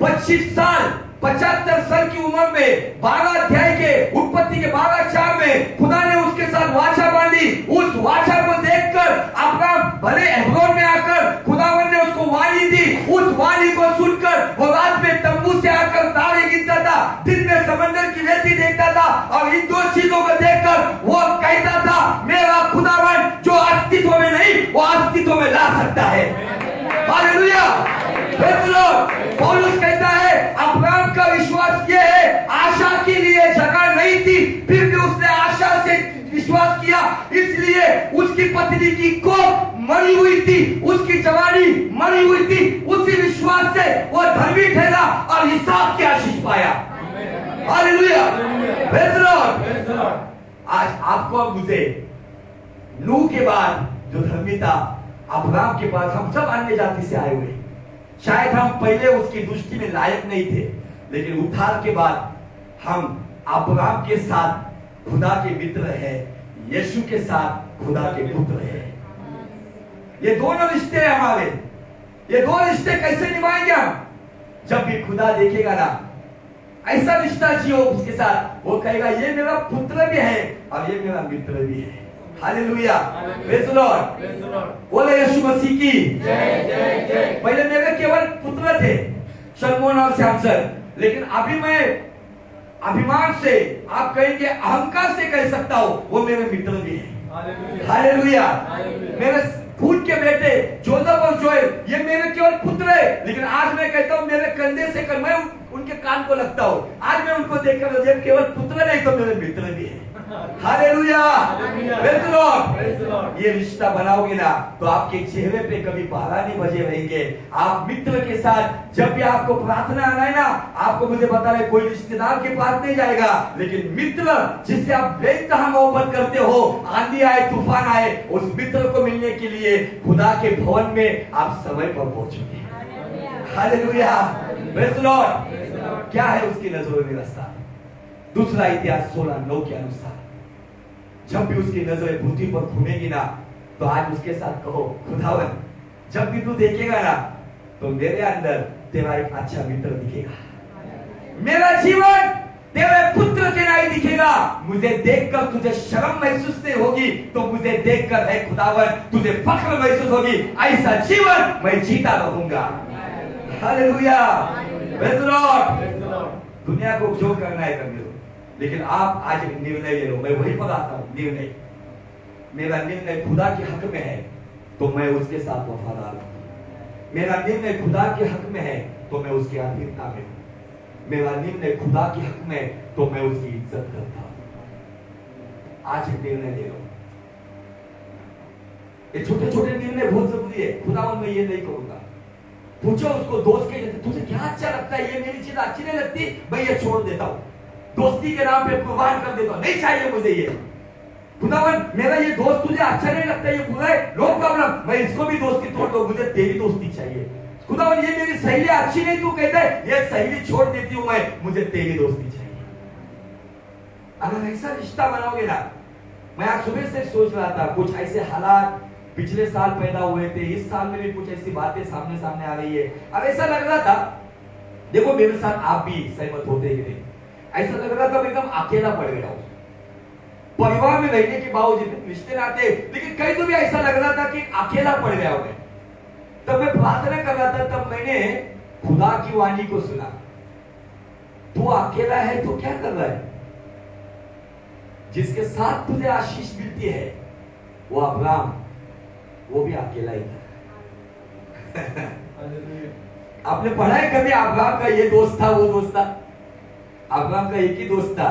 25 साल 75 साल की उम्र में 12 अध्याय के उत्पत्ति के 12:4 में खुदा ने उसके साथ वाचा बांधी। उस वाचा को देखकर अब्राहम भले हेब्रोन में आकर खुदावन ने उसको वाणी दी, उस वाणी को सुनकर वो रात में तंबू से आकर तारे गिनता था, दिन में समंदर की रेती देखता था और इन दो चीजों को देखकर वो कहता था मेरा खुदावन जो अस्तित्व में नहीं वो अस्तित्व में ला सकता है। Hallelujah, praise the Lord. पौलुस कहता है अब्राहम का विश्वास ये है, आशा के लिए जगह नहीं थी फिर भी उसने आशा से विश्वास किया, इसलिए उसकी पत्नी की कोख मरी हुई थी, उसकी जवानी मरी हुई थी, उसी विश्वास से वो धर्मी ठहरा और इसहाक की आशीष पाया। Hallelujah, praise the Lord. आज आपको और मुझे नूह के बाद जो धर्मी था अब्राहम के पास, हम सब अन्य जाति से आए हुए, शायद हम पहले उसकी दृष्टि में लायक नहीं थे, लेकिन उद्धार के बाद हम अब्राहम के साथ खुदा के मित्र हैं, यीशु के साथ खुदा के पुत्र हैं। ये दोनों रिश्ते हैं हमारे। ये दो रिश्ते कैसे निभाएंगे हम? जब भी खुदा देखेगा ना ऐसा रिश्ता जियो उसके साथ, वो कहेगा ये मेरा पुत्र भी है और ये मेरा मित्र भी है। Hallelujah, praise the Lord. बोले यीशु मसीह की जय जय जय। पहले मेरे केवल पुत्र थे शलमोन और सैमसन, लेकिन अभी मैं अभिमान से, आप कहेंगे अहंकार से कह सकता हूं वो मेरे मित्र भी हैं। हालेलुया। मेरे खून के बेटे जोसेफ और जोएल ये मेरे केवल पुत्र है, लेकिन आज मैं कहता हूं मेरे कंधे से कर मैं उनके कान को लगता हूं। आज मैं उनको देखकर ये केवल पुत्र नहीं तो मेरे मित्र भी है। Hallelujah, praise the Lord. ये रिश्ता बनाओगे ना तो आपके चेहरे पे कभी पहरानी बजे रहेंगे। आप मित्र के साथ जब भी आपको प्रार्थना आना है ना, आपको मुझे पता है कोई रिश्तेदार के पास नहीं जाएगा, लेकिन मित्र जिससे आप बेइंतहा मोहब्बत करते हो, आंधी आए तूफान आए, उस मित्र को मिलने के लिए खुदा के भवन में आप समय पर पहुंचोगे। Hallelujah, praise the Lord. क्या है उसकी नजरों में रास्ता? दूसरा इतिहास 16:9 के अनुसार जब भी उसकी नजरें पृथ्वी पर घूमेगी ना, तो आज उसके साथ कहो, खुदावन जब भी तू देखेगा ना, तो मेरे अंदर तेरा एक अच्छा मित्र दिखेगा, मेरा जीवन तेरे पुत्र के नहीं दिखेगा। मुझे देखकर तुझे शर्म महसूस नहीं होगी, तो मुझे देखकर है खुदावन तुझे फख्र महसूस होगी। ऐसा जीवन मैं जीता रहूंगा। Hallelujah, praise the Lord. दुनिया को जो करना है करने दो, लेकिन आप आज एक निर्णय ले लो। मैं वही पर आता हूं, निर्णय, मेरा निर्णय खुदा के हक में है तो मैं उसके साथ वफादार हूं। मेरा निर्णय खुदा के हक में है तो मैं उसकी अधीनता में हूं। मेरा निर्णय खुदा के हक में तो मैं उसकी इज्जत करता हूं। आज एक निर्णय ले लो। ये छोटे छोटे निर्णय बहुत जरूरी है। खुदावन मैं ये नहीं करूंगा। पूछो उसको, दोस्त के तुझे क्या अच्छा लगता है, ये मेरी चीज अच्छी नहीं लगती, मैं ये छोड़ देता हूं, दोस्ती के नाम पे कुर्बान कर देता हूं, नहीं चाहिए मुझे ये। खुदावन मेरा ये दोस्त तुझे अच्छा नहीं लगता, ये बुरा है, नो प्रॉब्लम, मैं इसको भी दोस्ती तोड़ दो, मुझे तेरी दोस्ती चाहिए। खुदावन ये मेरी सहेली अच्छी नहीं, तू कहता है ये सहेली छोड़ देती हूं मैं, मुझे तेरी दोस्ती चाहिए। अगर ऐसा रिश्ता बनाओगे ना, मैं आज सुबह से सोच रहा था, कुछ ऐसे हालात पिछले साल पैदा हुए थे, इस साल में भी कुछ ऐसी बातें सामने सामने आ रही है। अब ऐसा लग रहा था, देखो मेरे साथ आप भी सहमत होते ही नहीं, ऐसा लग रहा था मैं एकदम अकेला पड़ गया हूं। परिवार में रहने के बावजूद रिश्ते नाते, लेकिन कहीं तो भी ऐसा लग रहा था कि अकेला पड़ गया हूं मैं। तब मैं प्रार्थना कर रहा था, तब मैंने खुदा की वाणी को सुना, तू अकेला है तो क्या कर रहा है? जिसके साथ तुझे आशीष मिलती है वो अब्राहम, वो भी अकेला ही था। आपने पढ़ा है कभी अब्राहम का ये दोस्त था, वो दोस्त था? अब्राहम का एक ही दोस्त था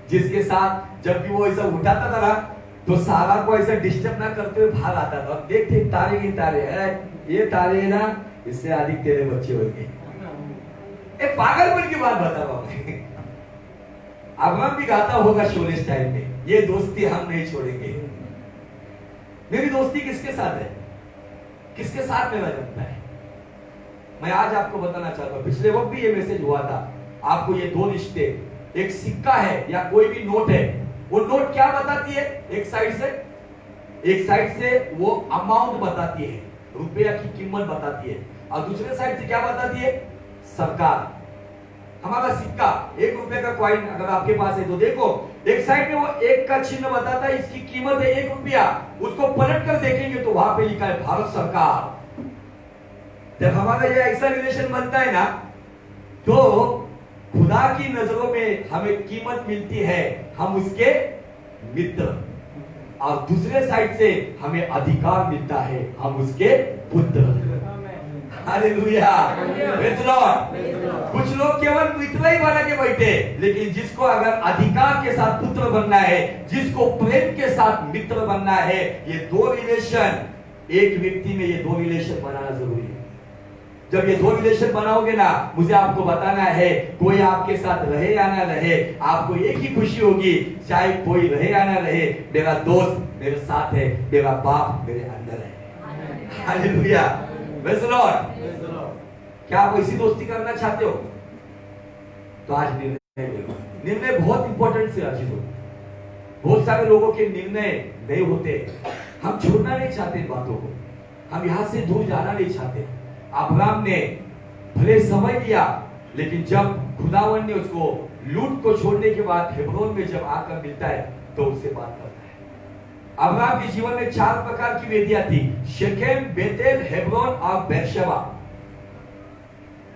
जिसके साथ जब भी वो ऐसा उठाता था ना, तो सारा को ऐसा डिस्टर्ब ना करते हुए भाग आता था। देख देख तारे ही तारे, ये तारे है ना, इससे अधिक तेरे बच्चे होंगे। एक पागलपन की बात बता रहा हूं। अब्राहम भी गाता होगा शोले स्टाइल में, ये दोस्ती हम नहीं छोड़ेंगे। मेरी दोस्ती किसके साथ है? किसके साथ मेरा जमता है? मैं आज आपको बताना चाहता हूं, पिछले वक्त भी ये मैसेज हुआ था आपको। ये दो रिश्ते, एक सिक्का है या कोई भी नोट है, वो नोट क्या बताती है? एक साइड से वो अमाउंट बताती है, रुपया की कीमत बताती है, और दूसरे साइड से क्या बताती है? सरकार। हमारा सिक्का, 1 रुपए का कॉइन अगर आपके पास है तो देखो, एक साइड में वो 1 का चिन्ह बताता है, इसकी कीमत है 1 रुपया। उसको पलट कर देखेंगे तो वहां पे लिखा है भारत सरकार। जब हमारा ये ऐसा रिलेशन बनता है ना, तो खुदा की नजरों में हमें कीमत मिलती है, हम उसके मित्र, और दूसरे साइड से हमें अधिकार मिलता है, हम उसके पुत्र। Hallelujah, praise the Lord. कुछ लोग केवल मित्र ही बना के बैठे, लेकिन जिसको अगर अधिकार के साथ पुत्र बनना है, जिसको प्रेम के साथ मित्र बनना है, ये दो रिलेशन, एक व्यक्ति में ये दो रिलेशन बनाना जरूरी है। जब ये दो रिलेशन बनाओगे ना, मुझे आपको बताना है, कोई आपके साथ रहे या ना रहे, आपको एक ही खुशी होगी, चाहे कोई रहे या ना रहे, मेरा दोस्त मेरे साथ है, मेरा बाप मेरे अंदर है। Hallelujah, praise the Lord. क्या आप ऐसी दोस्ती करना चाहते हो? तो आज निर्णय ले लो। निर्णय बहुत इंपॉर्टेंट से चीज होती है। बहुत सारे लोगों के निर्णय नहीं होते। हम छोड़ना नहीं चाहते इन बातों को, हम यहां से दूर जाना नहीं चाहते। अब्राहम ने भले समय लिया, लेकिन जब खुदावन ने उसको लूट को छोड़ने के बाद हेब्रोन में जब आकर मिलता है, तो उससे बात करता है। अब्राहम के जीवन में 4 प्रकार की वेदियां थी, शेकेम, बेतेल, हेब्रोन और बेरशेबा।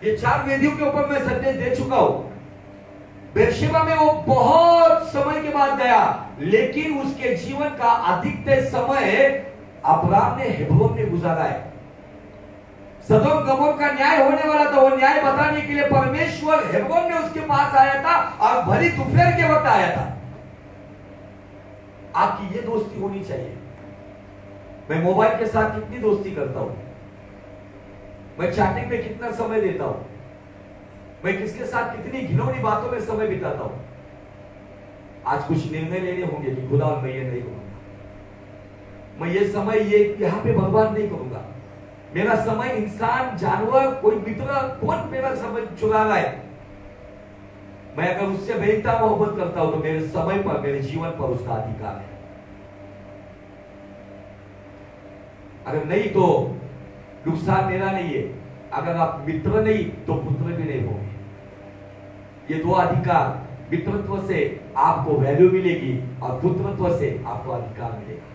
ये 4 वेदियों के ऊपर मैं संदेश दे चुका हूं। बेरशेबा में वो बहुत समय के बाद गया, लेकिन उसके जीवन का अधिकतर समय अब्राहम ने हेब्रोन में गुजारा है। सदोम गमोर का न्याय होने वाला था, वो न्याय बताने के लिए परमेश्वर हेब्रोन में उसके पास आया था, और भली दोपहर के वक्त आया था। आपकी ये दोस्ती होनी चाहिए। मैं मोबाइल के साथ कितनी दोस्ती करता हूं, मैं चैटिंग में कितना समय देता हूं, मैं किसके साथ कितनी घिनौनी बातों में समय बिताता हूं। आज कुछ निर्णय लेने होंगे कि खुदा मैं ये नहीं करूंगा, मैं ये समय ये यहां पे बर्बाद नहीं करूंगा। मेरा समय, इंसान, जानवर, कोई मित्र, कौन मेरा समय चुरा रहा है? मैं अगर उससे बेहतर मोहब्बत करता हूं तो मेरे समय पर, मेरे जीवन पर उसका अधिकार है। अगर नहीं तो नुकसान मेरा नहीं है। अगर आप मित्र नहीं तो पुत्र भी नहीं होंगे। ये दो अधिकार, मित्रत्व से आपको वैल्यू मिलेगी और पुत्रत्व से आपको अधिकार मिलेगा।